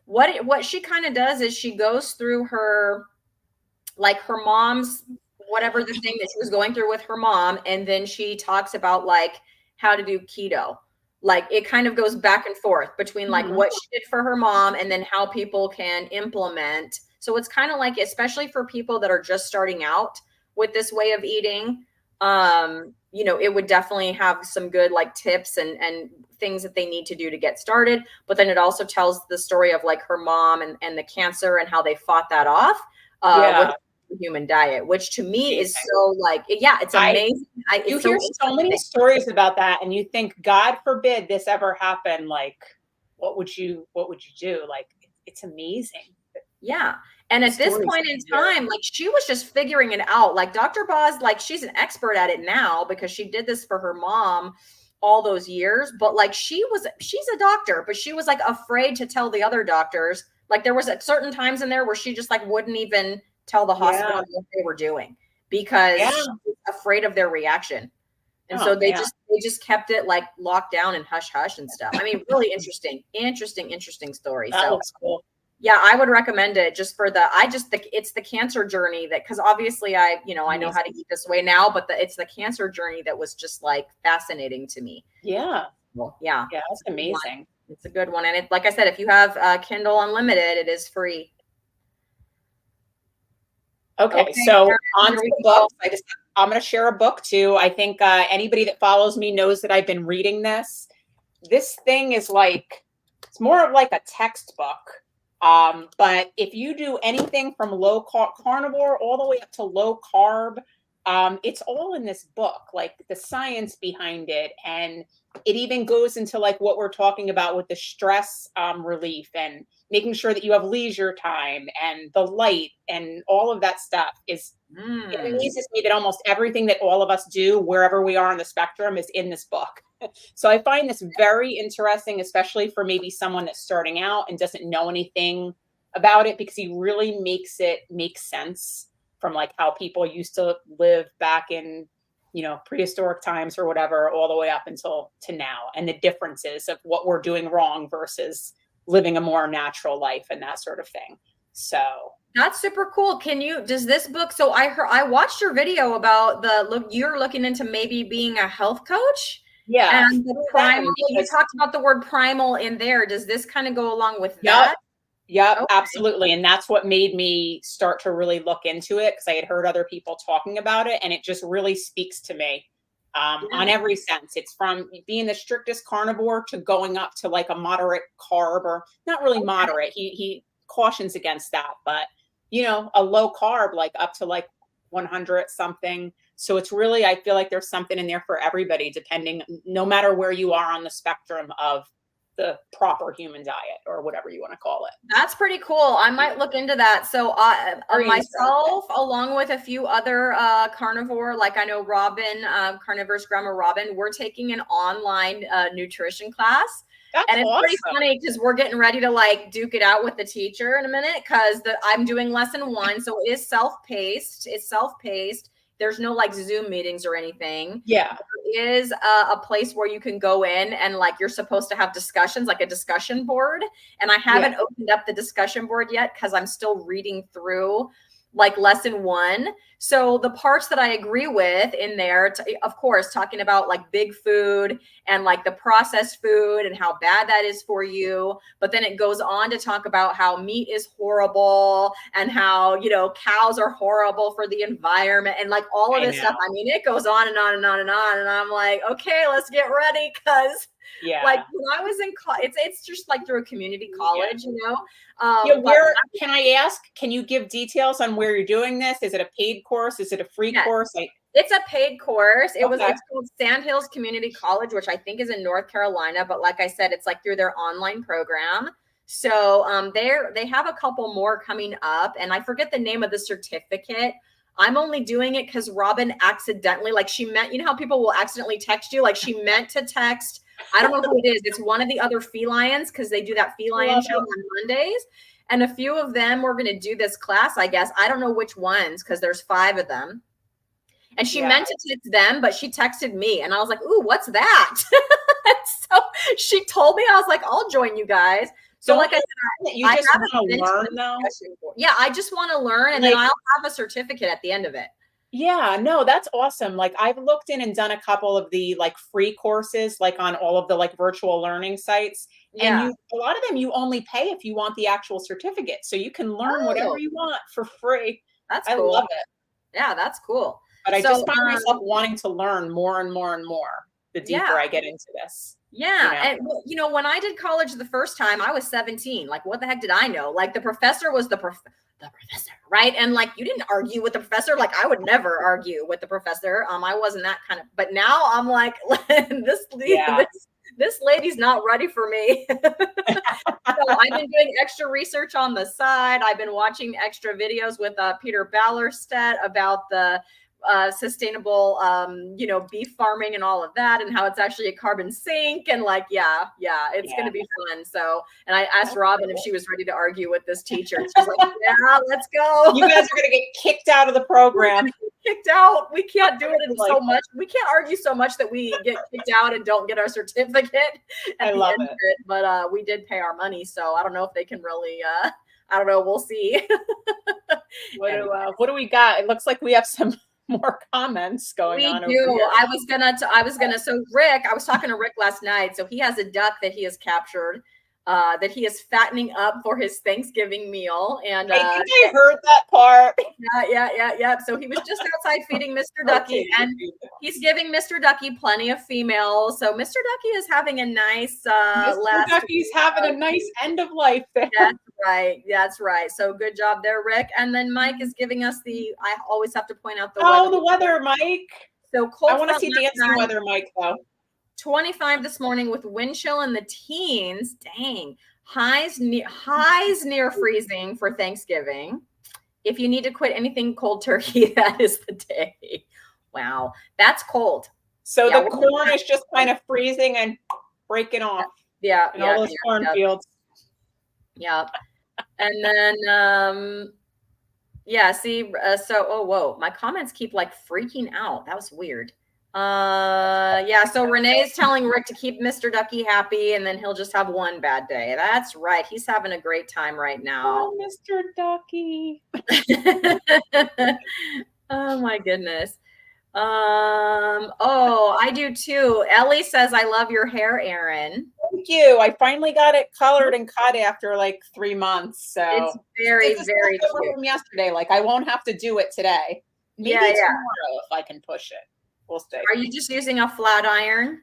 What she kind of does is she goes through her, like, her mom's, whatever the thing that she was going through with her mom, and then she talks about like how to do keto. Like, it kind of goes back and forth between like what she did for her mom and then how people can implement. So it's kind of like, especially for people that are just starting out with this way of eating, you know, it would definitely have some good like tips and things that they need to do to get started. But then it also tells the story of like her mom and the cancer and how they fought that off with Yeah. the human diet, which to me Amazing. is so like, yeah, it's amazing. You It's so hear so many stories about that, and you think, God forbid this ever happened. Like, what would you do? Like, it's amazing. yeah. And The at this stories point that in you hear. time, like, she was just figuring it out. Like, Dr. Boz, like, she's an expert at it now because she did this for her mom all those years. But like, she's a doctor, but she was like afraid to tell the other doctors. Like, there was at certain times in there where she just like wouldn't even tell the hospital Yeah. what they were doing because Yeah. she was afraid of their reaction. And so Oh man. they just kept it like locked down and hush hush and stuff. I mean, really interesting story. That So looks cool. yeah, I would recommend it just for I just think it's the cancer journey that, because obviously you know, I know how to Amazing. eat this way now, but it's the cancer journey that was just like fascinating to me. Yeah. Well, yeah, Yeah, that's it's a good one. amazing. It's a good one. And it, like I said, if you have Kindle Unlimited, it is free. Okay, Okay, so Erin, on here to we the go. books. I'm going to share a book too. I think anybody that follows me knows that I've been reading this. This thing is like, it's more of like a textbook. But if you do anything from low carnivore all the way up to low carb, it's all in this book, like the science behind it. And it even goes into like what we're talking about with the stress relief and making sure that you have leisure time and the light and all of that stuff is, it amazes me that almost everything that all of us do, wherever we are on the spectrum, is in this book. So I find this very interesting, especially for maybe someone that's starting out and doesn't know anything about it, because he really makes it make sense from like how people used to live back in, you know, prehistoric times or whatever, all the way up until to now, and the differences of what we're doing wrong versus living a more natural life and that sort of thing. So That's super cool. Does this book, so I watched your video about you're looking into maybe being a health coach yeah, and the primal, you talked about the word primal in there. Does this kind of go along with that? Yep, Okay. absolutely. And that's what made me start to really look into it, because I had heard other people talking about it, and it just really speaks to me on every sense. It's from being the strictest carnivore to going up to like a moderate carb, or not really moderate. He cautions against that, but you know, a low carb, like up to like 100 something. So it's really, I feel like there's something in there for everybody, depending, no matter where you are on the spectrum of the proper human diet, or whatever you want to call it. That's pretty cool. I might look into that. So myself, along with a few other carnivore, like I know Robin, Carnivore's Grandma Robin, we're taking an online nutrition class. That's and it's awesome. pretty funny because we're getting ready to like duke it out with the teacher in a minute, because I'm doing lesson 1. So it is self-paced. It's self-paced. There's no like Zoom meetings or anything. Yeah. There is a place where you can go in and like you're supposed to have discussions, like a discussion board. And I haven't opened up the discussion board yet because I'm still reading through like lesson 1. So the parts that I agree with in there, of course, talking about like big food and like the processed food and how bad that is for you. But then it goes on to talk about how meat is horrible and how, you know, cows are horrible for the environment and like all of this stuff. I mean, it goes on and on and on and on. And I'm like, okay, let's get ready, because like when I was in college, it's just like through a community college, you know. Where can I ask? Can you give details on where you're doing this? Is it a paid course? Is it a free course? It's a paid course. It's called Sandhills Community College, which I think is in North Carolina. But like I said, it's like through their online program. So they have a couple more coming up, and I forget the name of the certificate. I'm only doing it because Robin accidentally, like she meant, you know how people will accidentally text you, like she meant to text. I don't know who it is. It's one of the other felines, because they do that feline show on Mondays. And a few of them were going to do this class, I guess. I don't know which ones, because there's 5 of them. And she meant to text them, but she texted me and I was like, ooh, what's that? So she told me, I was like, I'll join you guys. So like I said, you just want to learn though. Yeah, I just want to learn, and then I'll have a certificate at the end of it. Yeah, no, that's awesome. Like I've looked in and done a couple of the like free courses, like on all of the like virtual learning sites. Yeah. And a lot of them you only pay if you want the actual certificate. So you can learn whatever you want for free. That's cool. I love it. Yeah, that's cool. But I just find myself wanting to learn more and more and more the deeper I get into this. Yeah. And you know, when I did college the first time, I was 17. Like, what the heck did I know? Like the professor was the professor, right? And like, you didn't argue with the professor. Like I would never argue with the professor. I wasn't that kind of, but now I'm like, this lady's not ready for me. So I've been doing extra research on the side. I've been watching extra videos with Peter Ballerstedt about the sustainable, beef farming and all of that, and how it's actually a carbon sink. And like, it's going to be fun. So, and I asked Robin if she was ready to argue with this teacher. And she's like, yeah, let's go. You guys are going to get kicked out of the program. Kicked out. We can't do it so much. We can't argue so much that we get kicked out and don't get our certificate. I love it. But we did pay our money. So I don't know if they can really, I don't know. We'll see. What do we got? It looks like we have some more comments going on. We do. I was gonna. So Rick, I was talking to Rick last night. So he has a duck that he has captured, that he is fattening up for his Thanksgiving meal. And I think I heard that part. Yeah. So he was just outside feeding Mr. Ducky, and he's giving Mr. Ducky plenty of females. So Mr. Ducky is having a nice Mr. Ducky's having a nice end of life there. That's right. So good job there, Rick. And then Mike is giving us I always have to point out the weather, Mike. So cold. I want to see dancing weather, Mike, though. 25 this morning with wind chill in the teens. Dang. Highs near freezing for Thanksgiving. If you need to quit anything cold turkey, that is the day. Wow. That's cold. So the corn is just kind of freezing and breaking off. Yeah. In all those cornfields. Yeah. And then, whoa, my comments keep like freaking out. That was weird. So Renee's telling Rick to keep Mr. Ducky happy, and then he'll just have one bad day. That's right. He's having a great time right now. Oh, Mr. Ducky. Oh my goodness. I do too. Ellie says, I love your hair, Erin. Thank you. I finally got it colored and cut after like 3 months. So it's very cute. From yesterday. Like I won't have to do it today. Maybe tomorrow if I can push it. We'll see. Are you just using a flat iron?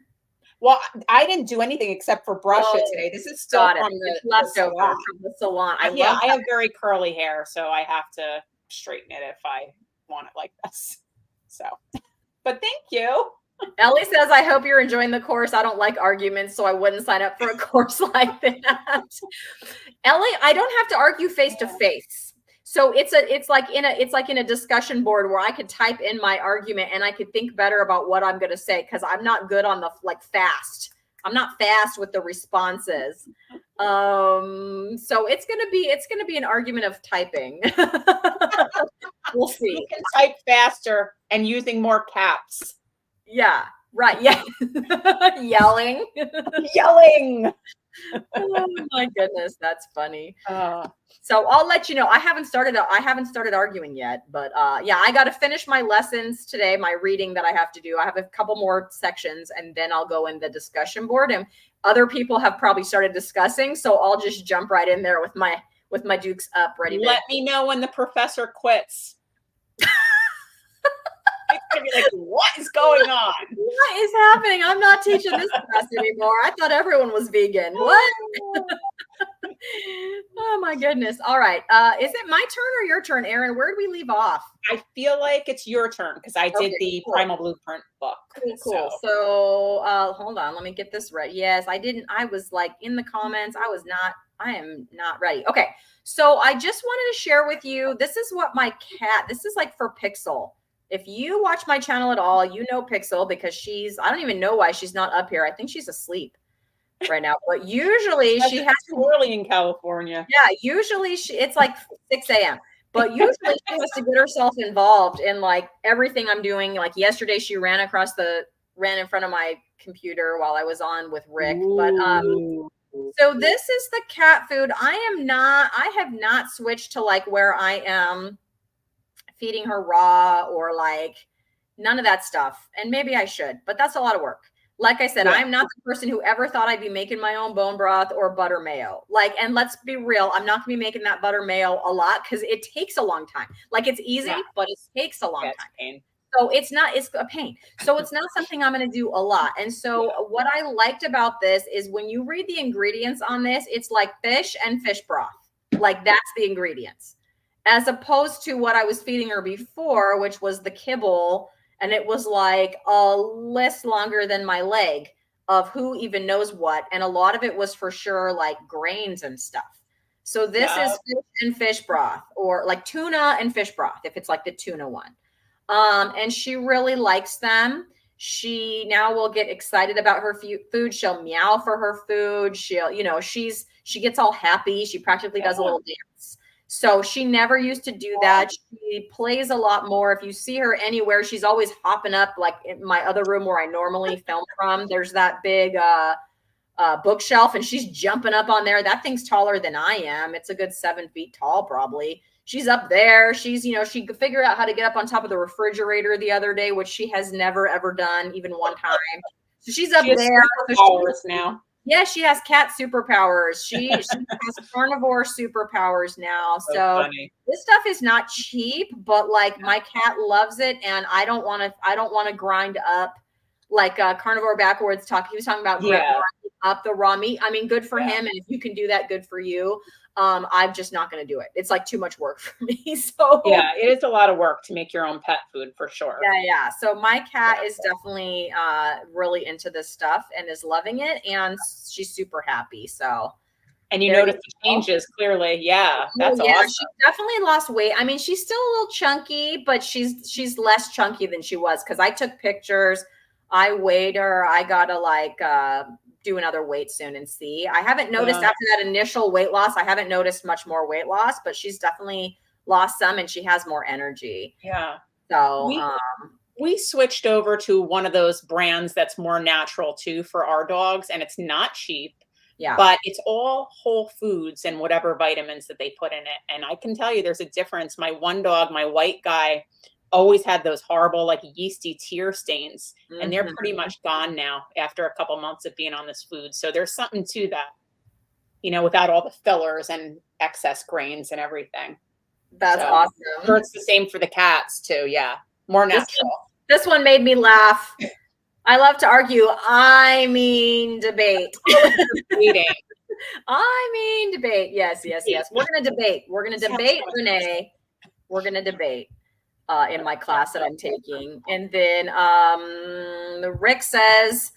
Well, I didn't do anything except for brush it today. This is still from the leftover from the salon. I have very curly hair, so I have to straighten it if I want it like this. So, but thank you. Ellie says, I hope you're enjoying the course. I don't like arguments, so I wouldn't sign up for a course like that. Ellie, I don't have to argue face to face. So it's like in a discussion board where I could type in my argument and I could think better about what I'm going to say, because I'm not good on the fast. I'm not fast with the responses. So it's gonna be an argument of typing. We'll see. You can type faster and using more caps. Yeah, right. Yeah. Yelling. Oh my goodness, that's funny. So I'll let you know. I haven't started arguing yet, but I got to finish my lessons today, my reading that I have to do. I have a couple more sections, and then I'll go in the discussion board. And other people have probably started discussing, so I'll just jump right in there with my dukes up, ready. Let me know when the professor quits. It's gonna be like, what is going on? What is happening? I'm not teaching this class anymore. I thought everyone was vegan. What? Oh my goodness. All right. Is it my turn or your turn, Erin? Where did we leave off? I feel like it's your turn because I did the Primal Blueprint book. Cool. So hold on. Let me get this right. Yes, I didn't. I was like in the comments. I am not ready. Okay. So I just wanted to share with you. This is what this is like for Pixel. If you watch my channel at all, you know Pixel because I don't even know why she's not up here. I think she's asleep right now, but usually she has too early in California. Yeah, usually it's like 6 a.m. But usually she has to get herself involved in like everything I'm doing. Like yesterday, she ran in front of my computer while I was on with Rick. But Ooh. so this is the cat food. I have not switched to like where I am feeding her raw or like none of that stuff. And maybe I should, but that's a lot of work. Like I said, Yeah. I'm not the person who ever thought I'd be making my own bone broth or butter mayo. Like, and let's be real, I'm not gonna be making that butter mayo a lot because it takes a long time. Like it's easy, but it takes a long time. Pain. So it's a pain. So it's not something I'm going to do a lot. And so what I liked about this is when you read the ingredients on this, it's like fish and fish broth. Like that's the ingredients. As opposed to what I was feeding her before, which was the kibble. And it was like a list longer than my leg of who even knows what. And a lot of it was for sure like grains and stuff. So this is fish and fish broth, or like tuna and fish broth, if it's like the tuna one. And she really likes them. She now will get excited about her food. She'll meow for her food. She'll, she gets all happy. She practically does a little dance. So she never used to do that. She plays a lot more. If you see her anywhere, she's always hopping up, like in my other room where I normally film from. There's that big bookshelf, and she's jumping up on there. That thing's taller than I am. It's a good 7 feet tall, probably. She's up there. She's, she could figure out how to get up on top of the refrigerator the other day, which she has never, ever done, even one time. So she's up there. Superpowers now. Yeah, she has cat superpowers. She has carnivore superpowers now. So this stuff is not cheap, but like my cat loves it, and I don't want to grind up like carnivore backwards talk. He was talking about grinding up the raw meat. I mean, good for him, and if you can do that, good for you. I'm just not going to do it. It's like too much work for me. So yeah, it is a lot of work to make your own pet food for sure. Yeah. So my cat is definitely really into this stuff and is loving it, and she's super happy. So, and you notice the changes clearly. Yeah, that's awesome. She definitely lost weight. I mean, she's still a little chunky, but she's less chunky than she was because I took pictures. I weighed her. I gotta like do another weight soon and see. I haven't noticed after that initial weight loss, I haven't noticed much more weight loss, but she's definitely lost some and she has more energy. Yeah. So we switched over to one of those brands that's more natural too for our dogs, and it's not cheap. Yeah. But it's all whole foods and whatever vitamins that they put in it. And I can tell you there's a difference. My one dog, my white guy, always had those horrible like yeasty tear stains, and they're pretty much gone now after a couple months of being on this food. So there's something to that, without all the fillers and excess grains and everything. That's awesome. Sure, it's the same for the cats too. Yeah, more natural. This one made me laugh. I love to argue. I mean, debate. Debating. I mean, debate. Yes. We're gonna debate. We're gonna debate, Renee. We're gonna debate. In my class that I'm taking. And then Rick says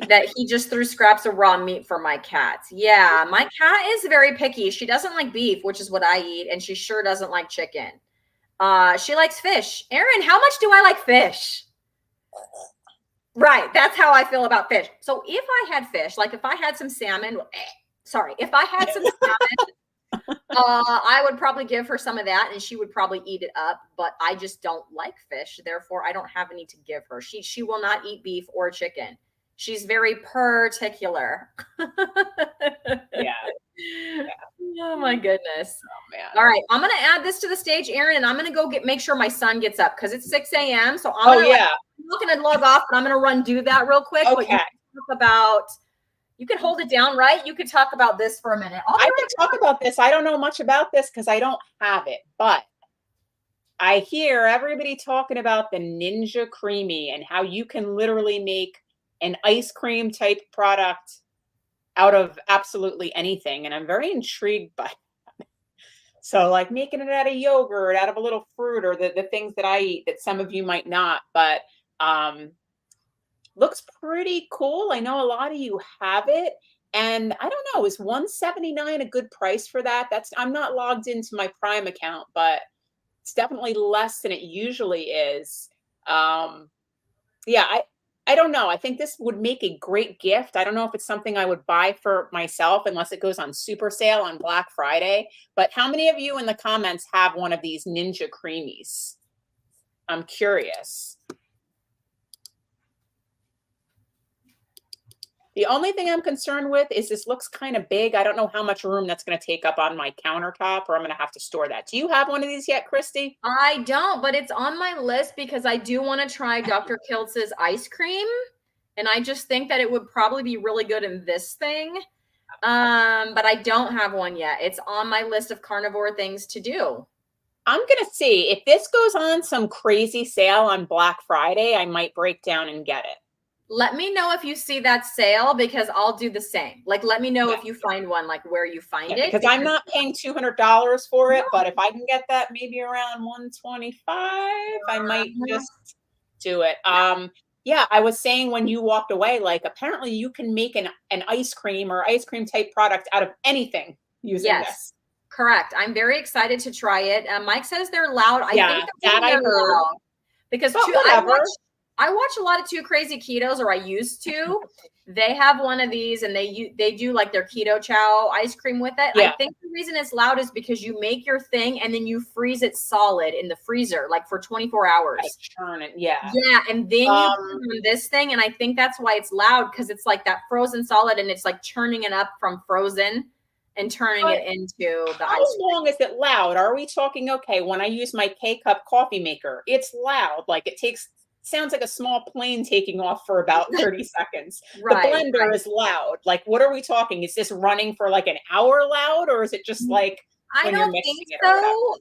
that he just threw scraps of raw meat for my cats. Yeah, my cat is very picky. She doesn't like beef, which is what I eat, and she sure doesn't like chicken. She likes fish. Erin, how much do I like fish? Right, that's how I feel about fish. So if I had fish, like if I had some salmon, if I had some salmon, I would probably give her some of that and she would probably eat it up, but I just don't like fish. Therefore, I don't have any to give her. She will not eat beef or chicken. She's very particular. Yeah. Oh my goodness. Oh, man. All right. I'm going to add this to the stage, Erin, and I'm going to go make sure my son gets up because it's 6 a.m. So I'm not going to log off, but I'm going to run do that real quick. Okay. But you can talk about, you can hold it down, right? You could talk about this for a minute. I can talk about this. I don't know much about this because I don't have it, but I hear everybody talking about the Ninja Creamy and how you can literally make an ice cream type product out of absolutely anything. And I'm very intrigued by that. So like making it out of yogurt, out of a little fruit, or the things that I eat that some of you might not, but looks pretty cool. I know a lot of you have it. And I don't know, is $179 a good price for that? I'm not logged into my Prime account, but it's definitely less than it usually is. Yeah, I don't know. I think this would make a great gift. I don't know if it's something I would buy for myself unless it goes on super sale on Black Friday. But how many of you in the comments have one of these Ninja Creamies? I'm curious. The only thing I'm concerned with is this looks kind of big. I don't know how much room that's going to take up on my countertop, or I'm going to have to store that. Do you have one of these yet, Cristie? I don't, but it's on my list because I do want to try Dr. Kiltz's ice cream. And I just think that it would probably be really good in this thing. But I don't have one yet. It's on my list of carnivore things to do. I'm going to see if this goes on some crazy sale on Black Friday. I might break down and get it. Let me know if you see that sale because I'll do the same. Like, let me know if you find one, like where you find it. Because I'm not paying $200 for it, but if I can get that maybe around $125, I might just do it. Yeah, I was saying when you walked away, like apparently you can make an ice cream or ice cream type product out of anything using this. Correct. I'm very excited to try it. Mike says they're loud. I think that I heard. loud because I watch a lot of Too Crazy Ketos, or I used to. They have one of these, and they do like their keto chow ice cream with it. I think the reason it's loud is because you make your thing and then you freeze it solid in the freezer, like for 24 hours. Churn it, yeah, and then you put it on this thing, and I think that's why it's loud, because it's like that frozen solid, and it's like churning it up from frozen and turning it into the ice cream. How long is it loud? Are we talking, okay, when I use my K-Cup coffee maker, it's loud, like it sounds like a small plane taking off for about 30 seconds. The blender is loud. Like, what are we talking? Is this running for like an hour loud, or is it just like I don't think so.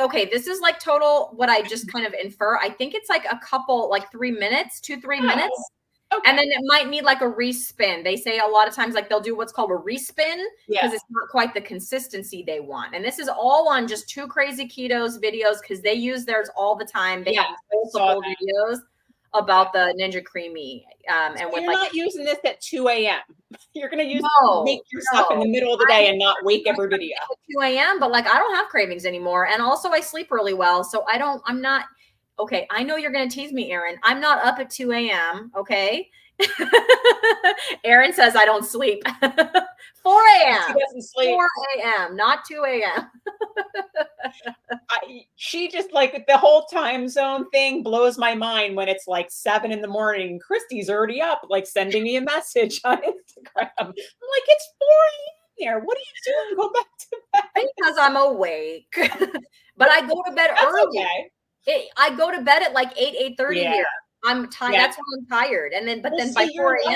Okay, this is like total what I just kind of infer. I think it's like a couple, like 3 minutes, 2-3 minutes. Okay. And then it might need like a respin. They say a lot of times, like they'll do what's called a respin because it's not quite the consistency they want. And this is all on just Too Crazy Ketos videos because they use theirs all the time. They have multiple videos about the Ninja Creamy. And so you're not using this at 2 a.m. You're going to make your stuff in the middle of the day and not wake everybody up. At 2 a.m. But like I don't have cravings anymore. And also I sleep really well. So I'm not. Okay, I know you're going to tease me, Erin. I'm not up at 2 a.m., okay? Erin says I don't sleep. 4 a.m. She doesn't sleep. 4 a.m., not 2 a.m. She just like the whole time zone thing blows my mind when it's like 7 in the morning. Cristie's already up, like sending me a message on Instagram. I'm like, it's 4 a.m. here. What are you doing? Go back to bed. Because I'm awake. But I go to bed early. Okay. I go to bed at like 8:30 here. I'm tired. That's when I'm tired. And then, then by 4 a.m.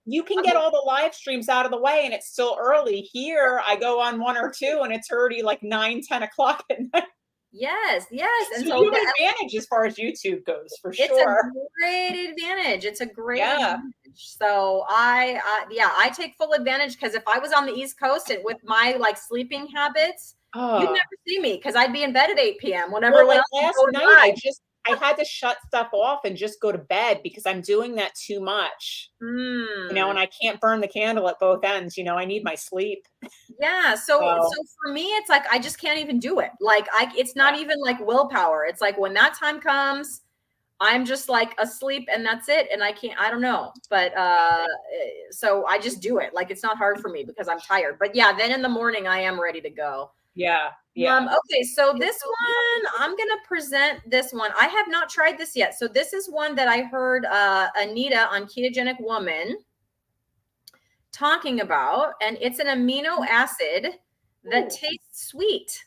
you can get all the live streams out of the way and it's still early. Here, I go on 1 or 2 and it's already like 9, 10 o'clock at night. Yes. And so you have an advantage as far as YouTube goes, for sure. It's a great advantage. It's a great advantage. So I take full advantage because if I was on the East Coast and with my like sleeping habits, you'd never see me because I'd be in bed at 8 p.m. Whenever last night, I had to shut stuff off and just go to bed because I'm doing that too much. You know, and I can't burn the candle at both ends. You know, I need my sleep. Yeah. So for me, it's like I just can't even do it. Like it's not even like willpower. It's like when that time comes, I'm just like asleep and that's it. And I don't know. But so I just do it. Like it's not hard for me because I'm tired. But yeah, then in the morning I am ready to go. Yeah. Okay, so this one, I'm going to present this one. I have not tried this yet. So this is one that I heard Anita on Ketogenic Woman talking about, and it's an amino acid that tastes sweet.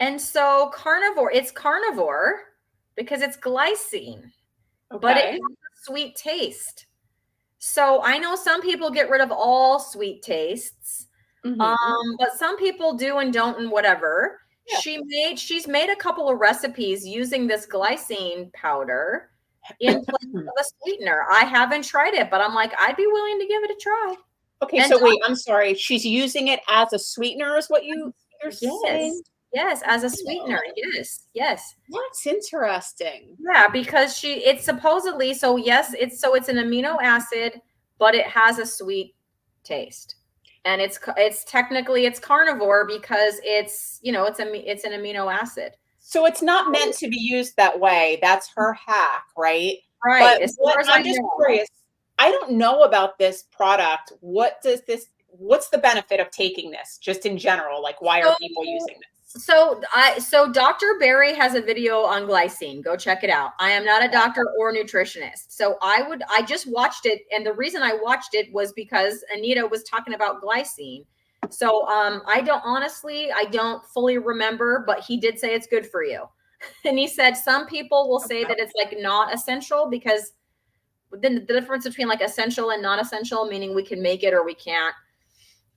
And so it's carnivore because it's glycine, but it has a sweet taste. So I know some people get rid of all sweet tastes. But some people do and don't and whatever. Yeah. She's made a couple of recipes using this glycine powder in place of a sweetener. I haven't tried it, but I'm like, I'd be willing to give it a try. Okay, and so wait, I'm sorry. She's using it as a sweetener is what you're saying? Yes, as a sweetener. Yes. That's interesting. Yeah, because it's supposedly, so yes, it's an amino acid, but it has a sweet taste. And it's technically carnivore because it's an amino acid. So it's not meant to be used that way. That's her hack, right? Right. But As far as I I'm just know. curious. I don't know about this product. What's the benefit of taking this just in general? Like, why are people using this? So Dr. Barry has a video on glycine. Go check it out. I am not a doctor or nutritionist. So I just watched it. And the reason I watched it was because Anita was talking about glycine. So I don't fully remember, but he did say it's good for you. And he said some people will say that it's like not essential because then the difference between like essential and non-essential, meaning we can make it or we can't.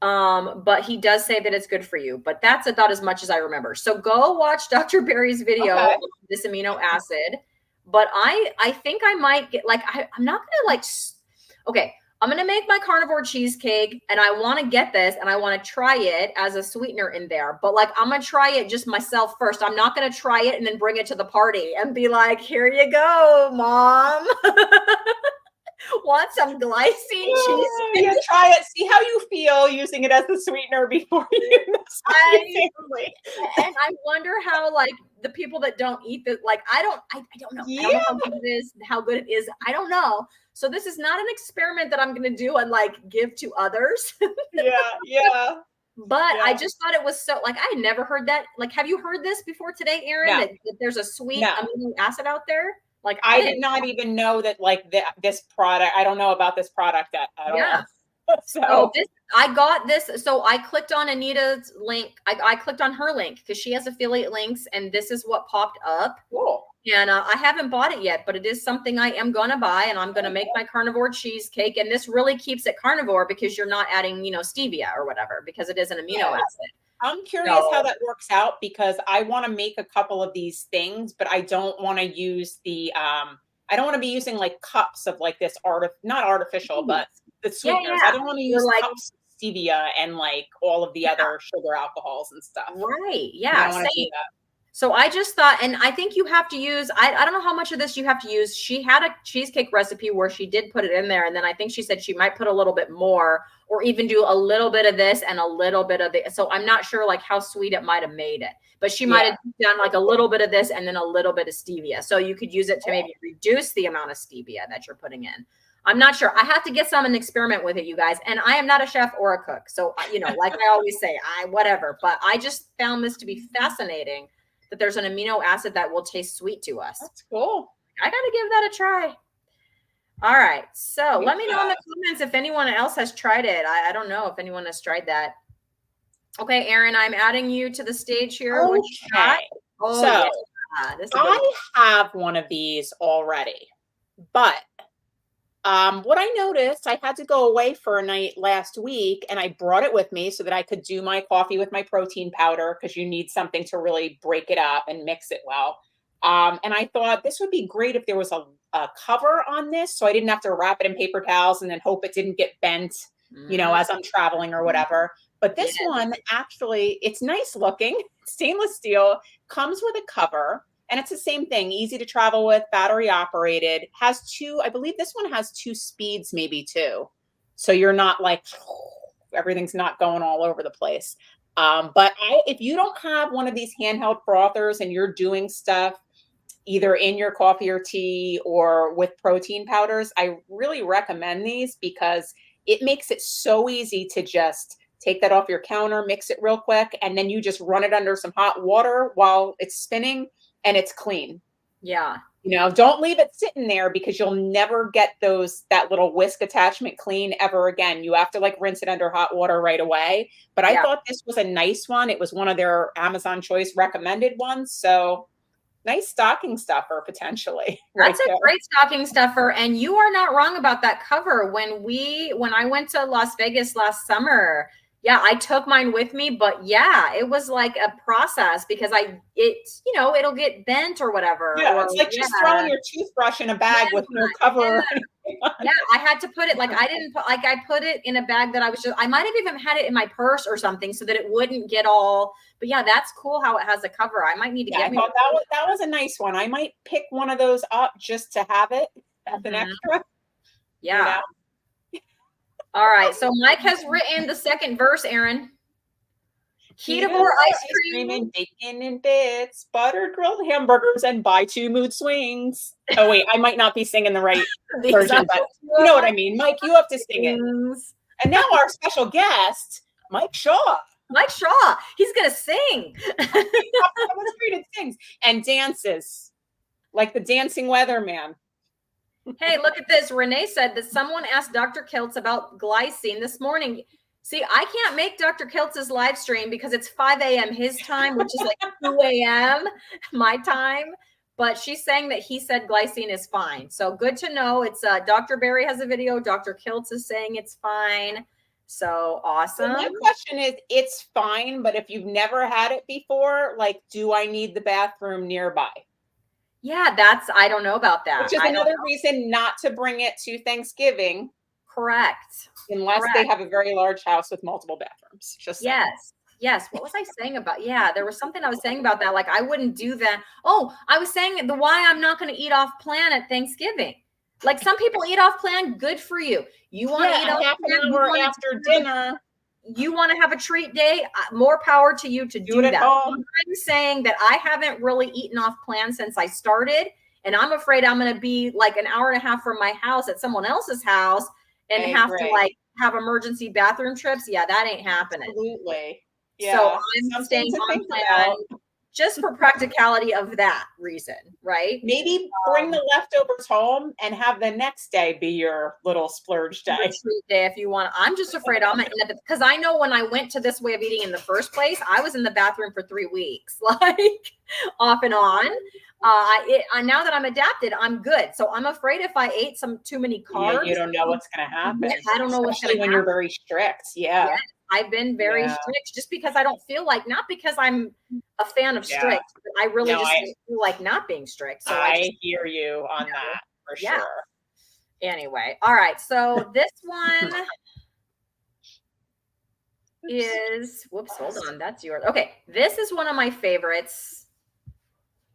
But he does say that it's good for you, but that's about as much as I remember. So go watch Dr. Barry's video on this amino acid. But I think I might get like, I'm not going to like, okay, I'm going to make my carnivore cheesecake and I want to get this and I want to try it as a sweetener in there. But like, I'm going to try it just myself first. I'm not going to try it and then bring it to the party and be like, here you go, mom. Want some glycine cheese? Yeah, try it. See how you feel using it as the sweetener before you mess with your family. And I wonder how like the people that don't eat this, like I don't know. Yeah. I don't know how good it is, how good it is. I don't know. So this is not an experiment that I'm gonna do and like give to others. Yeah. But I just thought it was so like I had never heard that. Like, have you heard this before today, Erin? No. That there's a sweet amino acid out there? Like I did not even know that like this product. I don't know about this product at all. So I got this. So I clicked on Anita's link. I clicked on her link because she has affiliate links, and this is what popped up. Cool. And I haven't bought it yet, but it is something I am going to buy, and I'm going to make my carnivore cheesecake. And this really keeps it carnivore because you're not adding, stevia or whatever, because it is an amino acid. I'm curious how that works out because I want to make a couple of these things, but I don't want to use I don't want to be using like cups of like this not artificial, but the sweeteners. I don't want to use like cups of stevia and like all of the other sugar alcohols and stuff. Right. Yeah. I don't want to do that. So I just thought, and I think you have to use, I don't know how much of this you have to use. She had a cheesecake recipe where she did put it in there. And then I think she said she might put a little bit more or even do a little bit of this and a little bit of the. So I'm not sure like how sweet it might have made it, but she might have done like a little bit of this and then a little bit of stevia. So you could use it to maybe reduce the amount of stevia that you're putting in. I'm not sure. I have to get some and experiment with it, you guys. And I am not a chef or a cook. So, like I always say, whatever, but I just found this to be fascinating that there's an amino acid that will taste sweet to us. That's cool. I got to give that a try. All right. So let me know in the comments if anyone else has tried it. I don't know if anyone has tried that. Okay, Erin, I'm adding you to the stage here. Okay. So I have one of these already, but what I noticed, I had to go away for a night last week and I brought it with me so that I could do my coffee with my protein powder because you need something to really break it up and mix it well. And I thought this would be great if there was a cover on this so I didn't have to wrap it in paper towels and then hope it didn't get bent, as I'm traveling or whatever. But this one actually, it's nice looking, stainless steel, comes with a cover. And it's the same thing, easy to travel with, battery operated, has I believe this one has 2 speeds, maybe 2. So you're not like, everything's not going all over the place. But if you don't have one of these handheld frothers and you're doing stuff either in your coffee or tea or with protein powders, I really recommend these because it makes it so easy to just take that off your counter, mix it real quick, and then you just run it under some hot water while it's spinning. And it's clean. Yeah. Don't leave it sitting there because you'll never get that little whisk attachment clean ever again. You have to like rinse it under hot water right away. But I thought this was a nice one. It was one of their Amazon Choice recommended ones. So nice stocking stuffer potentially. That's a great stocking stuffer. And you are not wrong about that cover. When I went to Las Vegas last summer, I took mine with me, but it was like a process because it'll get bent or whatever. Yeah, it's like just throwing your toothbrush in a bag with no cover. I had to put it I put it in a bag that I might have even had it in my purse or something so that it wouldn't get all, but that's cool how it has a cover. I might need to get I thought that was a nice one. I might pick one of those up just to have it as an extra. Yeah. All right. So Mike has written the second verse, Erin. Ketovore ice cream cream. and bacon and bits, buttered grilled hamburgers, and buy 2 mood swings. Oh wait, I might not be singing the right version, but you know what I mean. Mike, you have to sing it. And now our special guest, Mike Shaw. Mike Shaw, he's gonna sing. Demonstrated sings and dances like the dancing weatherman. Hey, look at this. Renee said that someone asked Dr. Kiltz about glycine this morning. See, I can't make Dr. Kiltz's live stream because it's 5 a.m. his time, which is like 2 a.m. my time. But she's saying that he said glycine is fine. So good to know. It's Dr. Barry has a video. Dr. Kiltz is saying it's fine. So awesome. So my question is, it's fine, but if you've never had it before, like, do I need the bathroom nearby? Yeah, I don't know about that. Which is another reason not to bring it to Thanksgiving. Correct. Unless they have a very large house with multiple bathrooms. Just saying. Yes. What was I saying about? Yeah, there was something I was saying about that. Like, I wouldn't do that. Oh, I was saying why I'm not going to eat off plan at Thanksgiving. Like, some people eat off plan. Good for you. You want to eat off half an hour after dinner. You want to have a treat day, more power to you to do that. I'm saying that I haven't really eaten off plan since I started, and I'm afraid I'm going to be like an hour and a half from my house at someone else's house and have to like have emergency bathroom trips. Yeah, that ain't happening. Absolutely. Yeah. So I'm staying on plan just for practicality of that reason, right? Maybe bring the leftovers home and have the next day be your little splurge day. Treat day if you want. I'm just afraid I'm going to end up, because I know when I went to this way of eating in the first place, I was in the bathroom for 3 weeks, like off and on. Now that I'm adapted, I'm good. So I'm afraid if I ate too many carbs, you don't know what's going to happen. I don't know what's going to happen when you're very strict. Yeah. I've been very strict just because I don't feel like, not because I'm a fan of strict, but I really feel like not being strict. So I hear you on that for sure. Anyway, all right. So this one is, whoops, hold on. That's yours. Okay. This is one of my favorites.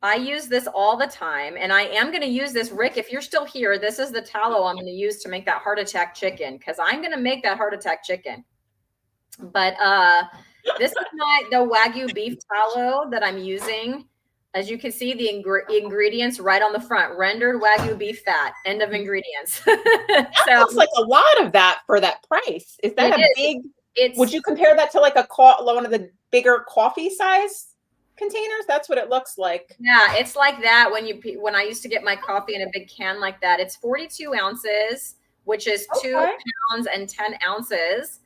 I use this all the time, and I am going to use this. Rick, if you're still here, this is the tallow I'm going to use to make that heart attack chicken, because I'm going to make that heart attack chicken. But this is the Wagyu beef tallow that I'm using. As you can see, the ingredients right on the front: rendered Wagyu beef fat. End of ingredients. That looks like a lot of that for that price. Is that big? Would you compare that to like one of the bigger coffee size containers? That's what it looks like. Yeah, it's like that when I used to get my coffee in a big can like that. It's 42 ounces, which is 2 pounds and 10 ounces.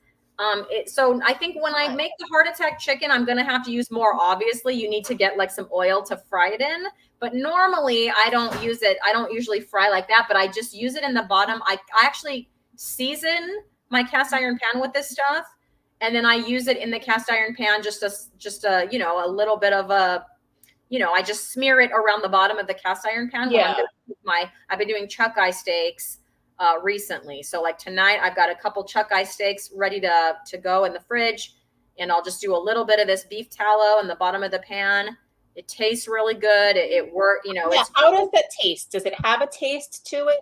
So I think when I make the heart attack chicken, I'm going to have to use more. Obviously, you need to get like some oil to fry it in, but normally I don't use it. I don't usually fry like that, but I just use it in the bottom. I actually season my cast iron pan with this stuff, and then I use it in the cast iron pan, just a a little bit of a, I just smear it around the bottom of the cast iron pan. Yeah. I've been doing chuck eye steaks recently. So like tonight I've got a couple chuck eye steaks ready to go in the fridge, and I'll just do a little bit of this beef tallow in the bottom of the pan. It tastes really good. It works, how does that taste? Does it have a taste to it?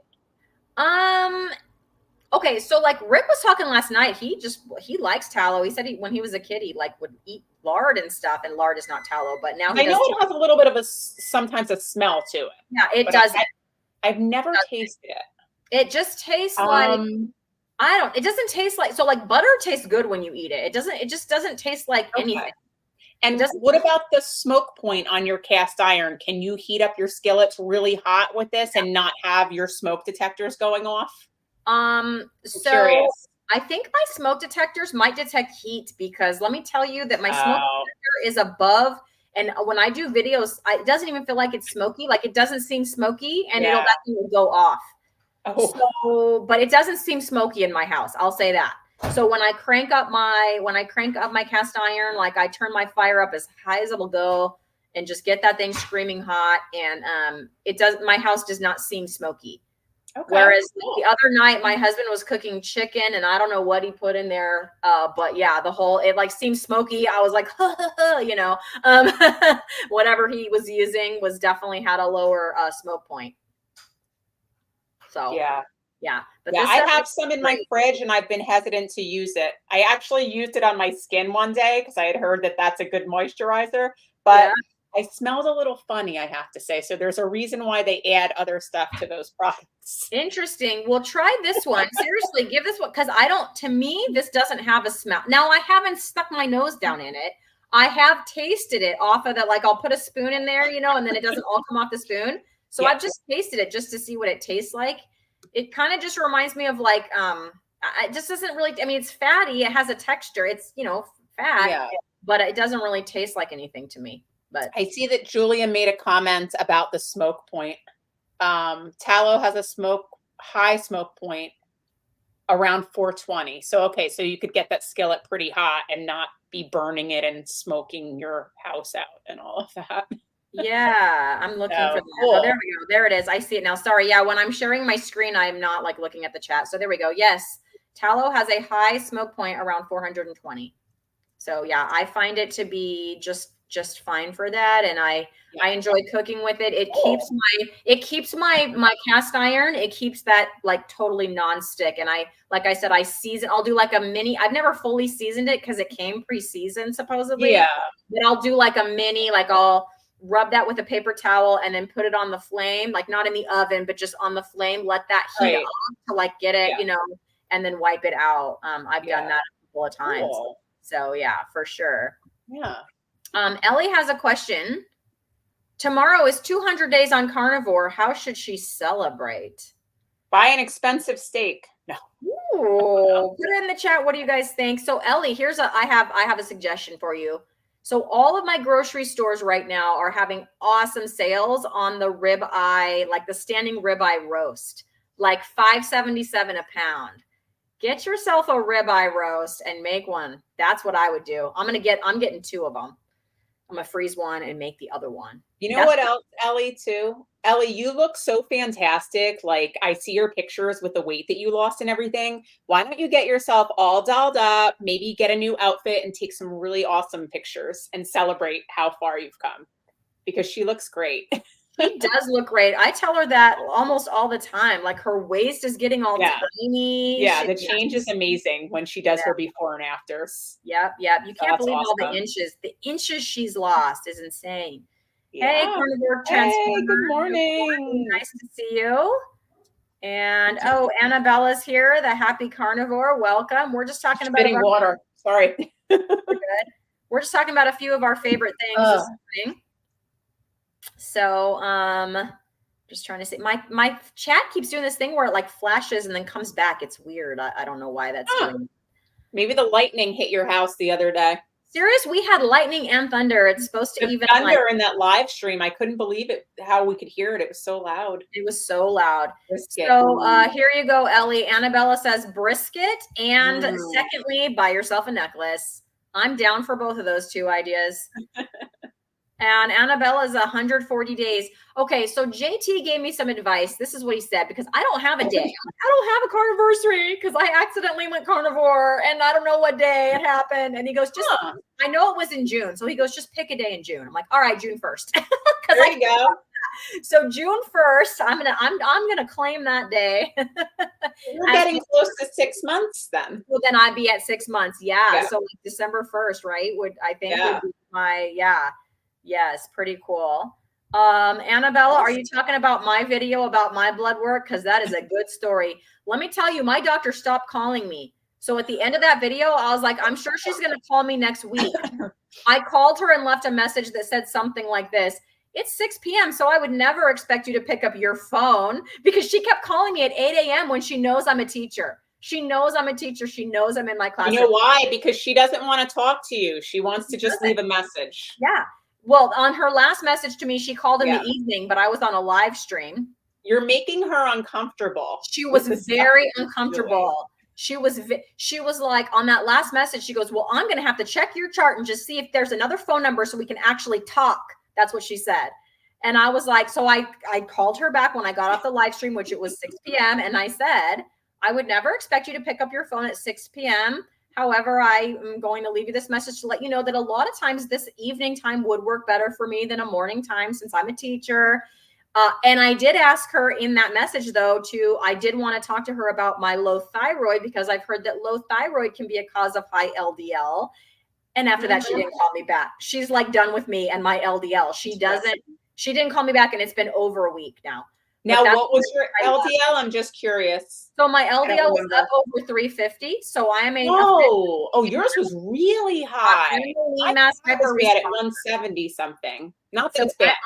Okay, so like Rick was talking last night, he likes tallow. He said when he was a kid, he like would eat lard and stuff, and lard is not tallow, but now I know it has a little bit of sometimes a smell to it. Yeah, it does. I've never tasted it. It just tastes like, it doesn't taste like, so like butter tastes good when you eat it. It just doesn't taste like anything. And what about the smoke point on your cast iron? Can you heat up your skillets really hot with this and not have your smoke detectors going off? So curious. I think my smoke detectors might detect heat, because let me tell you that my smoke detector is above. And when I do videos, it doesn't even feel like it's smoky. Like, it doesn't seem smoky, and it'll go off. So, but it doesn't seem smoky in my house. I'll say that. So when I crank up my cast iron, like I turn my fire up as high as it will go and just get that thing screaming hot. And my house does not seem smoky. Okay. Whereas the other night my husband was cooking chicken, and I don't know what he put in there. But yeah, it like seemed smoky. I was like, whatever he was using was definitely had a lower smoke point. So yeah. Yeah. But Yeah, this I stuff have is some in my great. fridge and I've been hesitant to use it. I actually used it on my skin one day because I had heard that that's a good moisturizer, but Yeah. I smelled a little funny, I have to say. So there's a reason why they add other stuff to those products. Interesting. Well, try this one. Seriously, give this one because to me, this doesn't have a smell. Now, I haven't stuck my nose down in it. I have tasted it off of that. Like I'll put a spoon in there, and then it doesn't all come off the spoon. So Yeah. I've just tasted it just to see what it tastes like. It kind of just reminds me of like, it just doesn't really, I mean, it's fatty. It has a texture. It's, fat, Yeah. but it doesn't really taste like anything to me. But I see that Julia made a comment about the smoke point. Tallow has a high smoke point around 420. So, okay, so you could get that skillet pretty hot and not be burning it and smoking your house out and all of that. yeah, I'm looking for that. Cool. Oh, there we go. There it is. I see it now. Sorry. Yeah, when I'm sharing my screen, I'm not like looking at the chat. So there we go. Yes, tallow has a high smoke point around 420. So yeah, I find it to be just fine for that, and I enjoy cooking with it. It keeps my cast iron. It keeps that like totally non-stick. And like I said, I'll do like a mini. I've never fully seasoned it because it came pre-seasoned supposedly. Yeah. But I'll do like a mini, like I'll rub that with a paper towel and then put it on the flame, like not in the oven, but just on the flame. Let that heat up to like get it, and then wipe it out. I've done that a couple of times. Cool. So yeah, for sure. Yeah. Ellie has a question. Tomorrow is 200 days on carnivore. How should she celebrate? Buy an expensive steak. No. Ooh, put it in the chat. What do you guys think? So Ellie, I have a suggestion for you. So all of my grocery stores right now are having awesome sales on the ribeye, like the standing ribeye roast, like $5.77 a pound. Get yourself a ribeye roast and make one. That's what I would do. I'm getting two of them. I'm gonna freeze one and make the other one. You know what else, Ellie, too? Ellie, you look so fantastic. Like I see your pictures with the weight that you lost and everything. Why don't you get yourself all dolled up, maybe get a new outfit and take some really awesome pictures and celebrate how far you've come? Because she looks great. She does look great. I tell her that almost all the time. Like her waist is getting all tiny. Yeah, the change is amazing when she does her before and afters. Yep. You can't believe all the inches. The inches she's lost is insane. Yeah. Hey, Carnivore Transformer. Hey, good morning. Nice to see you. And Annabella's here, the happy carnivore. Welcome. We're just talking about water. Sorry. Good. We're just talking about a few of our favorite things this morning. So, just trying to see. My chat keeps doing this thing where it like flashes and then comes back. It's weird. I don't know why that's doing. Maybe the lightning hit your house the other day. Serious? We had lightning and thunder. It's supposed to even thunder in that live stream. I couldn't believe it. How we could hear it. It was so loud. It was so loud. So here you go, Ellie. Annabella says brisket, and secondly, buy yourself a necklace. I'm down for both of those two ideas. And Annabella is 140 days. Okay, so JT gave me some advice. This is what he said, because I don't have a day. I don't have a carniversary because I accidentally went carnivore and I don't know what day it happened. And he goes, I know it was in June. So he goes, just pick a day in June. I'm like, all right, June 1st. There you go. So June 1st, I'm gonna claim that day. You're getting close to 6 months then. Well, then I'd be at 6 months. Yeah. So like December 1st, right? Would be my Yes, pretty cool. Annabella, are you talking about my video about my blood work? Because that is a good story. Let me tell you, my doctor stopped calling me. So at the end of that video, I was like, I'm sure she's going to call me next week. I called her and left a message that said something like this. It's 6 p.m., so I would never expect you to pick up your phone, because she kept calling me at 8 a.m. when she knows I'm a teacher. She knows I'm a teacher. She knows I'm in my class. You know why? Because she doesn't want to talk to you. She wants to just leave a message. Yeah. Well, on her last message to me, she called in the evening, but I was on a live stream. You're making her uncomfortable. She was very uncomfortable. She was like, on that last message, she goes, well, I'm going to have to check your chart and just see if there's another phone number so we can actually talk. That's what she said. And I was like, so I called her back when I got off the live stream, which it was 6 p.m. And I said, I would never expect you to pick up your phone at 6 p.m. However, I am going to leave you this message to let you know that a lot of times this evening time would work better for me than a morning time, since I'm a teacher. And I did ask her in that message, though, I did want to talk to her about my low thyroid, because I've heard that low thyroid can be a cause of high LDL. And after that, she didn't call me back. She's like done with me and my LDL. She didn't call me back, and it's been over a week now. Now, what was your LDL? I'm just curious. So my LDL was up over 350. So I am yours was really high. Lean mass at 170 something. Not that it's bad.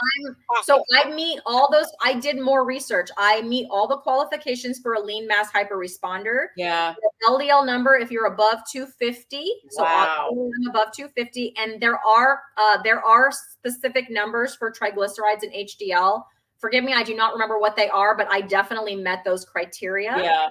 So I meet all those. I did more research. I meet all the qualifications for a lean mass hyperresponder. Yeah. The LDL number, if you're above 250, so I'm above 250, and there are specific numbers for triglycerides and HDL. Forgive me, I do not remember what they are, but I definitely met those criteria. Yeah.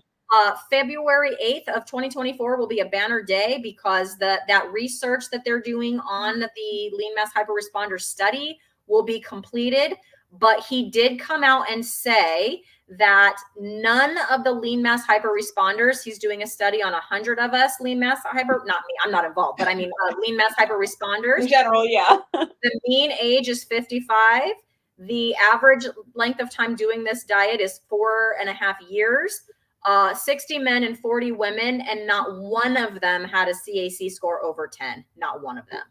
February 8th of 2024 will be a banner day, because that research that they're doing on the lean mass hyperresponder study will be completed. But he did come out and say that none of the lean mass hyperresponders, he's doing a study on 100 of us lean mass not me, I'm not involved, but I mean lean mass hyperresponders. In general, yeah. The mean age is 55. The average length of time doing this diet is 4.5 years. 60 men and 40 women, and not one of them had a CAC score over 10. Not one of them.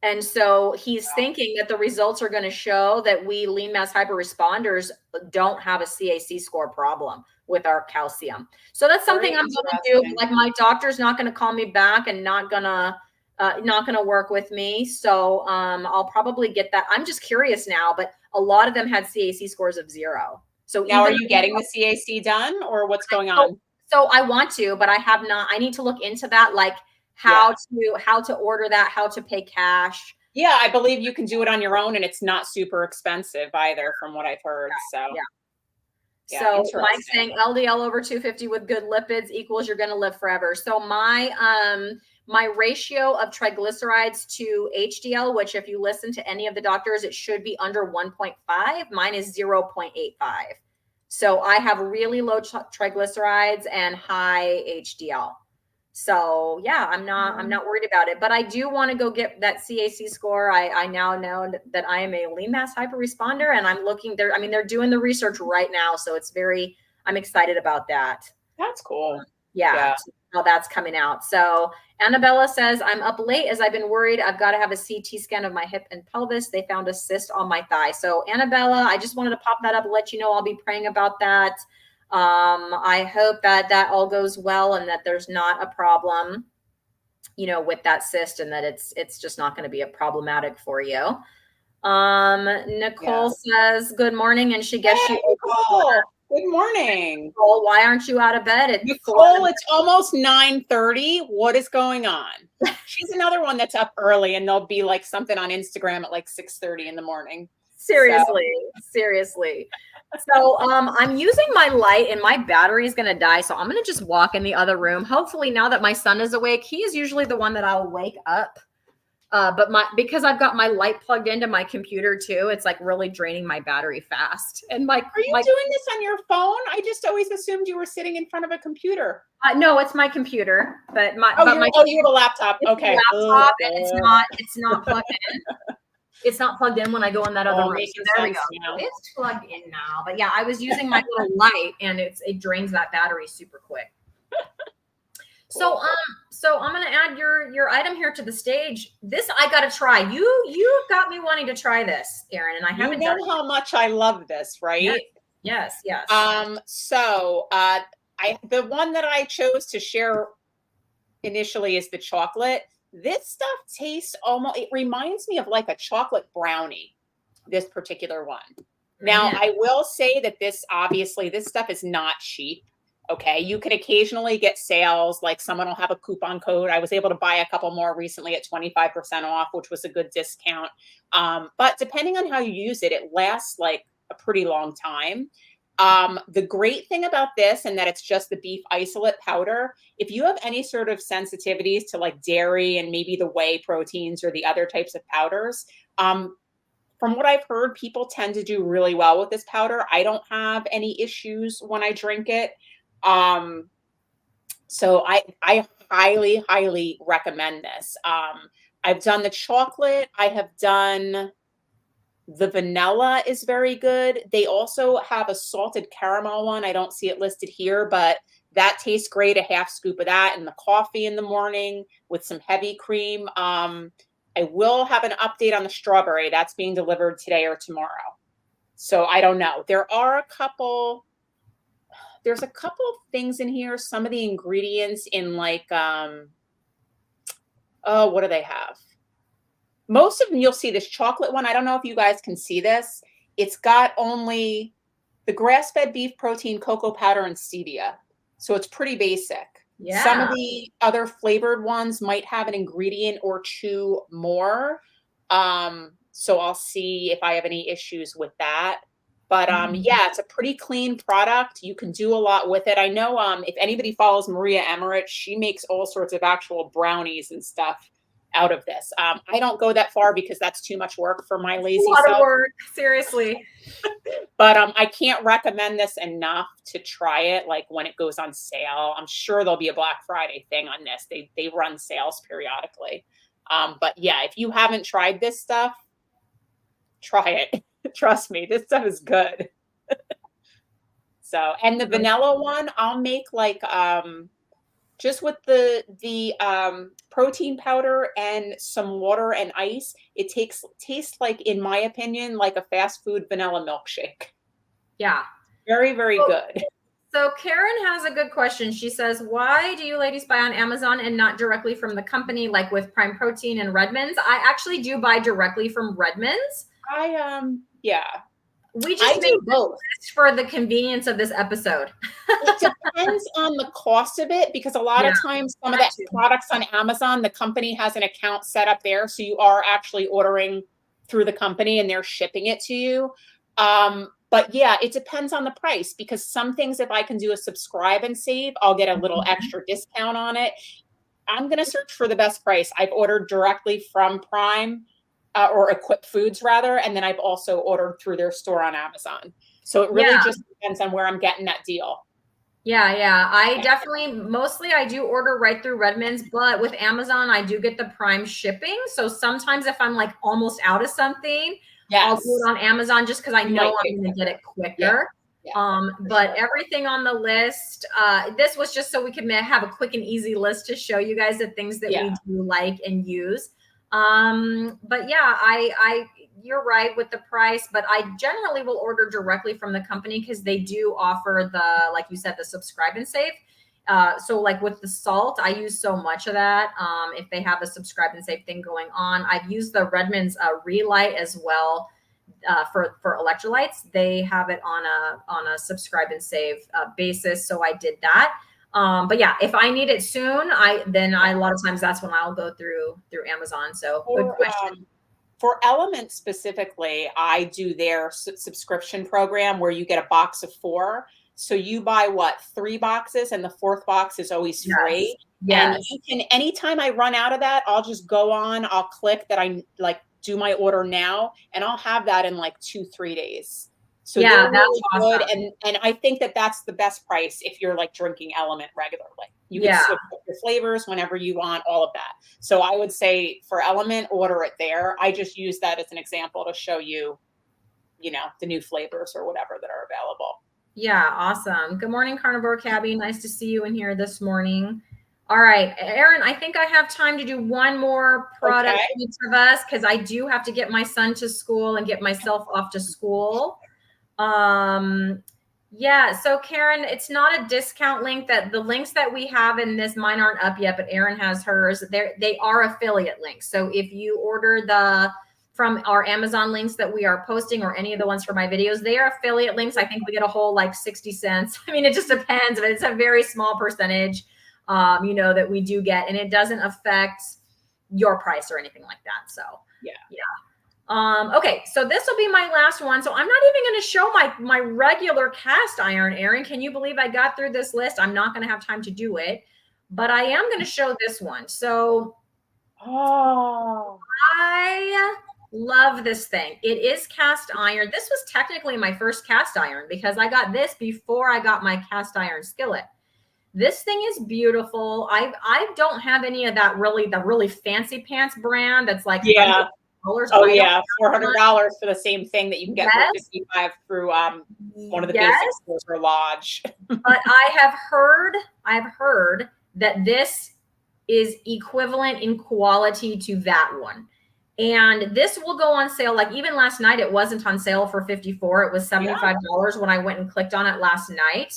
And so he's thinking that the results are going to show that we lean mass hyperresponders don't have a CAC score problem with our calcium. So that's something I'm going to do. Like, my doctor's not going to call me back and not going to work with me. So I'll probably get that. I'm just curious now, but a lot of them had CAC scores of 0. So now, are you getting the CAC done, or what's going on? So I want to, but I have not. I need to look into that, like how to order that, how to pay cash. Yeah, I believe you can do it on your own, and it's not super expensive either, from what I've heard. So so Mike's saying LDL over 250 with good lipids equals you're going to live forever. So my ratio of triglycerides to HDL, which if you listen to any of the doctors, it should be under 1.5. Mine is 0.85. So I have really low triglycerides and high HDL. So yeah, I'm not worried about it, but I do want to go get that CAC score. I now know that I am a lean mass hyperresponder, and I'm looking there. I mean, they're doing the research right now. So I'm excited about that. That's cool. Yeah. How that's coming out. So Annabella says, I'm up late as I've been worried. I've got to have a CT scan of my hip and pelvis. They found a cyst on my thigh. So Annabella, I just wanted to pop that up and let you know I'll be praying about that. I hope that all goes well and that there's not a problem, with that cyst, and that it's just not going to be a problematic for you. Nicole says, good morning. And she gets Good morning. Nicole, why aren't you out of bed? Nicole, it's almost 9:30. What is going on? She's another one that's up early, and there'll be like something on Instagram at like 6:30 in the morning. Seriously. So I'm using my light, and my battery is going to die. So I'm going to just walk in the other room. Hopefully, now that my son is awake, he is usually the one that I'll wake up. But because I've got my light plugged into my computer too, it's like really draining my battery fast. And are you doing this on your phone? I just always assumed you were sitting in front of a computer. No, it's my computer, but you have a laptop. Okay. Laptop, and it's not plugged in. It's not plugged in when I go in that other room. So there we go. It's plugged in now. But yeah, I was using my little light, and it drains that battery super quick. So I'm gonna add your item here to the stage. This I gotta try. You got me wanting to try this, Erin, and I haven't. You know how much I love this, right? Yes. So the one that I chose to share initially is the chocolate. This stuff tastes it reminds me of like a chocolate brownie, this particular one. Now, I will say that this stuff is not cheap. Okay. You could occasionally get sales, like someone will have a coupon code. I was able to buy a couple more recently at 25% off, which was a good discount. But depending on how you use it, it lasts like a pretty long time. The great thing about this, and that it's just the beef isolate powder, if you have any sort of sensitivities to like dairy and maybe the whey proteins or the other types of powders, from what I've heard, people tend to do really well with this powder. I don't have any issues when I drink it. So I highly, highly recommend this. I've done the chocolate. I have done The vanilla is very good. They also have a salted caramel one. I don't see it listed here, but that tastes great. A half scoop of that in the coffee in the morning with some heavy cream. I will have an update on the strawberry. That's being delivered today or tomorrow. So I don't know. There's a couple of things in here. Some of the ingredients in like, oh, what do they have? Most of them, you'll see this chocolate one. I don't know if you guys can see this. It's got only the grass-fed beef protein, cocoa powder, and stevia. So it's pretty basic. Yeah. Some of the other flavored ones might have an ingredient or two more. So I'll see if I have any issues with that. But yeah, it's a pretty clean product. You can do a lot with it. I know if anybody follows Maria Emmerich, she makes all sorts of actual brownies and stuff out of this. I don't go that far because that's too much work for my lazy self. A lot of work, seriously. But I can't recommend this enough to try it. Like when it goes on sale, I'm sure there'll be a Black Friday thing on this. They run sales periodically. But yeah, if you haven't tried this stuff, try it. Trust me, this stuff is good. So, and the vanilla one, I'll make like just with the protein powder and some water and ice. It tastes like, in my opinion, like a fast food vanilla milkshake. Yeah. Very, very good. So Karen has a good question. She says, why do you ladies buy on Amazon and not directly from the company, like with Prime Protein and Redmond's? I actually do buy directly from Redmond's. Yeah. We just made both for the convenience of this episode. It depends on the cost of it, because a lot of times some of the products on Amazon, the company has an account set up there. So you are actually ordering through the company and they're shipping it to you. But yeah, it depends on the price, because some things, if I can do a subscribe and save, I'll get a little extra discount on it. I'm going to search for the best price. I've ordered directly from Prime. Or Equip Foods rather, and then I've also ordered through their store on Amazon. So it really just depends on where I'm getting that deal. Yeah. I definitely, mostly I do order right through Redmond's, but with Amazon, I do get the Prime shipping. So sometimes if I'm like almost out of something, I'll do it on Amazon just because I know I'm going to get it quicker. But everything on the list, this was just so we could have a quick and easy list to show you guys the things that we do like and use. But yeah, you're right with the price, but I generally will order directly from the company because they do offer like you said, the subscribe and save. So like with the salt, I use so much of that. If they have a subscribe and save thing going on, I've used the Redmond's Relight as well. For electrolytes, they have it on a subscribe and save basis. So I did that. But yeah, if I need it soon, then a lot of times that's when I'll go through Amazon. So good question. For Element specifically, I do their subscription program where you get a box of 4. So you buy 3 boxes, and the 4th box is always free. Yes. And you can, anytime I run out of that, I'll just go on, I'll click that I like do my order now, and I'll have that in like 2-3 days. So they're really good. And I think that that's the best price if you're like drinking Element regularly. You can switch up your flavors whenever you want, all of that. So I would say for Element, order it there. I just use that as an example to show you, the new flavors or whatever that are available. Yeah, awesome. Good morning, Carnivore Cabby. Nice to see you in here this morning. All right, Erin, I think I have time to do one more product for each of us, because I do have to get my son to school and get myself off to school. Yeah, so Karen, it's not a discount link. That the links that we have in this, mine aren't up yet, but Erin has hers. They are affiliate links. So if you order from our Amazon links that we are posting, or any of the ones for my videos, they are affiliate links. I think we get a whole like 60 cents. I mean, it just depends, but it's a very small percentage, that we do get, and it doesn't affect your price or anything like that. So yeah. Okay, so this will be my last one. So I'm not even going to show my regular cast iron, Erin. Can you believe I got through this list? I'm not going to have time to do it, but I am going to show this one. So I love this thing. It is cast iron. This was technically my first cast iron because I got this before I got my cast iron skillet. This thing is beautiful. I don't have any of that the really fancy pants brand that's like Oh yeah, $400 for the same thing that you can get for $55 through one of the basic stores or Lodge. But I've heard that this is equivalent in quality to that one. And this will go on sale. Like even last night, it wasn't on sale for $54. It was $75 when I went and clicked on it last night.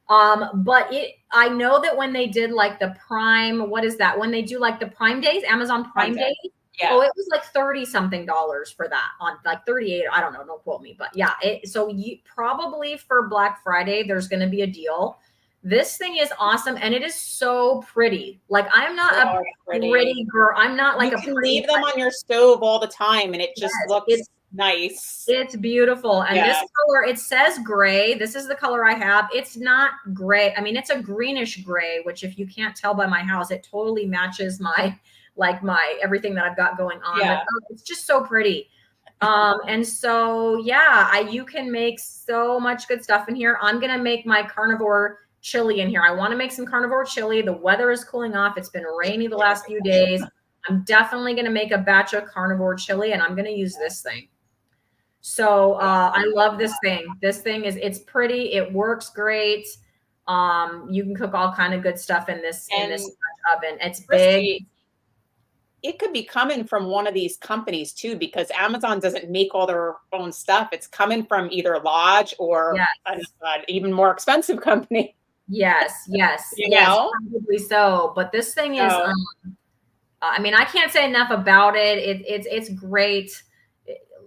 But I know that when they did like the Prime, what is that? When they do like the Prime days, Amazon Prime days. Yeah. Oh, it was like $30 something for that, on like 38. I don't know. Don't quote me, but yeah. So you probably for Black Friday, there's going to be a deal. This thing is awesome, and it is so pretty. Like I'm not a pretty girl. I'm not like you can leave them on your stove all the time, and it just looks nice. It's beautiful. And this color, it says gray. This is the color I have. It's not gray. I mean, it's a greenish gray, which if you can't tell by my house, it totally matches my everything that I've got going on. Yeah. But, it's just so pretty. And so, yeah, you can make so much good stuff in here. I'm going to make my carnivore chili in here. I want to make some carnivore chili. The weather is cooling off. It's been rainy the last few days. I'm definitely going to make a batch of carnivore chili, and I'm going to use this thing. So I love this thing. This thing it's pretty. It works great. You can cook all kind of good stuff in this oven. It's big. It could be coming from one of these companies too, because Amazon doesn't make all their own stuff. It's coming from either Lodge or an even more expensive company. Yes, probably so. But this thing is, I mean, I can't say enough about it. It's great.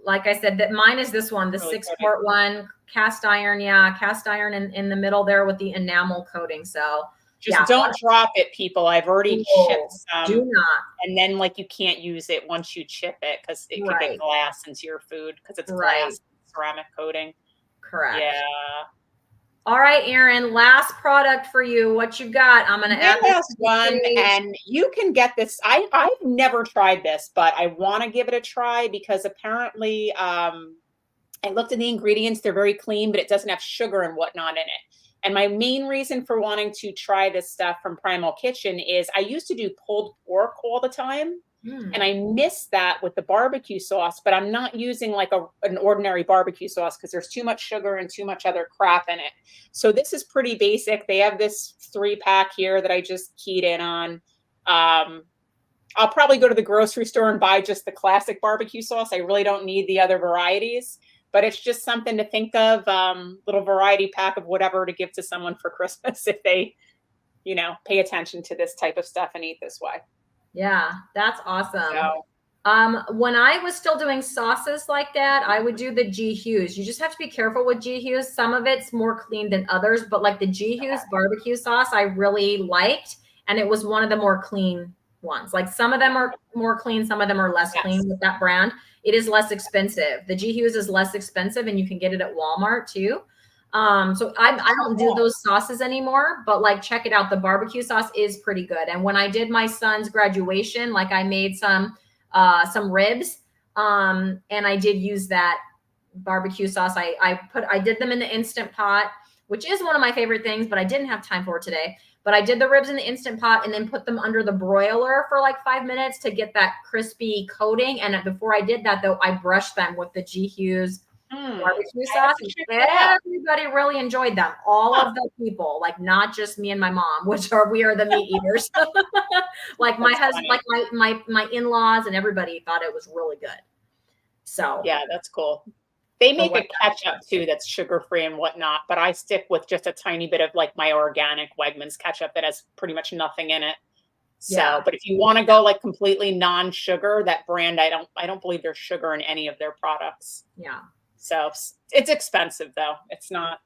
Like I said, that mine is this one, the really 6-quart one, cast iron. Yeah, cast iron in the middle there with the enamel coating. So just don't drop it, people. I've already chipped some. Do not. And then you can't use it once you chip it because it could get glass into your food because it's glass ceramic coating. Correct. Yeah. All right, Erin, last product for you. What you got? I'm going to add this one, and you can get this. I've never tried this, but I want to give it a try because apparently I looked at the ingredients. They're very clean, but it doesn't have sugar and whatnot in it. And my main reason for wanting to try this stuff from Primal Kitchen is I used to do pulled pork all the time. And I miss that with the barbecue sauce, but I'm not using like an ordinary barbecue sauce because there's too much sugar and too much other crap in it. So this is pretty basic. They have this 3-pack here that I just keyed in on. I'll probably go to the grocery store and buy just the classic barbecue sauce. I really don't need the other varieties, but it's just something to think of, little variety pack of whatever to give to someone for Christmas if they, pay attention to this type of stuff and eat this way. Yeah, that's awesome. So, when I was still doing sauces like that, I would do the G Hughes. You just have to be careful with G Hughes. Some of it's more clean than others, but like the G Hughes barbecue sauce, I really liked, and it was one of the more clean ones. Like some of them are more clean, some of them are less clean with that brand. It is less expensive. The G Hughes is less expensive, and you can get it at Walmart too. So I don't do those sauces anymore, but like, check it out. The barbecue sauce is pretty good. And when I did my son's graduation, like I made some ribs, and I did use that barbecue sauce. I did them in the Instant Pot, which is one of my favorite things, but I didn't have time for it today. But I did the ribs in the Instant Pot and then put them under the broiler for like 5 minutes to get that crispy coating. And before I did that though, I brushed them with the G Hughes barbecue sauce. Everybody really enjoyed them. All of the people, like not just me and my mom, we are the meat eaters. Like my husband, like my in-laws and everybody thought it was really good. So yeah, that's cool. They make a ketchup too that's sugar-free and whatnot, but I stick with just a tiny bit of like my organic Wegmans ketchup that has pretty much nothing in it. So, but if you want to go like completely non-sugar, that brand, I don't believe there's sugar in any of their products. Yeah. So it's expensive though. It's not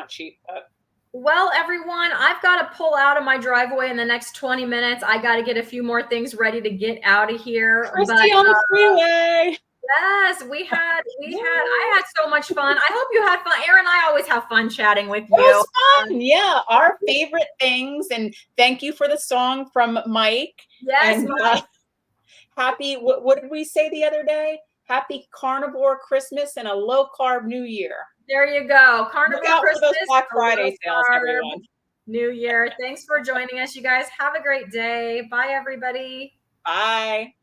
cheap. But. Well, everyone, I've got to pull out of my driveway in the next 20 minutes. I got to get a few more things ready to get out of here. Cristie on the freeway. Yes, I had so much fun. I hope you had fun. Erin, I always have fun chatting with you. It was fun. Yeah, our favorite things. And thank you for the song from Mike. Yes, and, Mike. Happy, what did we say the other day? Happy carnivore Christmas and a low-carb New Year. There you go. Carnivore Christmas. Those Black Friday sales, everyone. New Year. Thanks for joining us, you guys. Have a great day. Bye, everybody. Bye.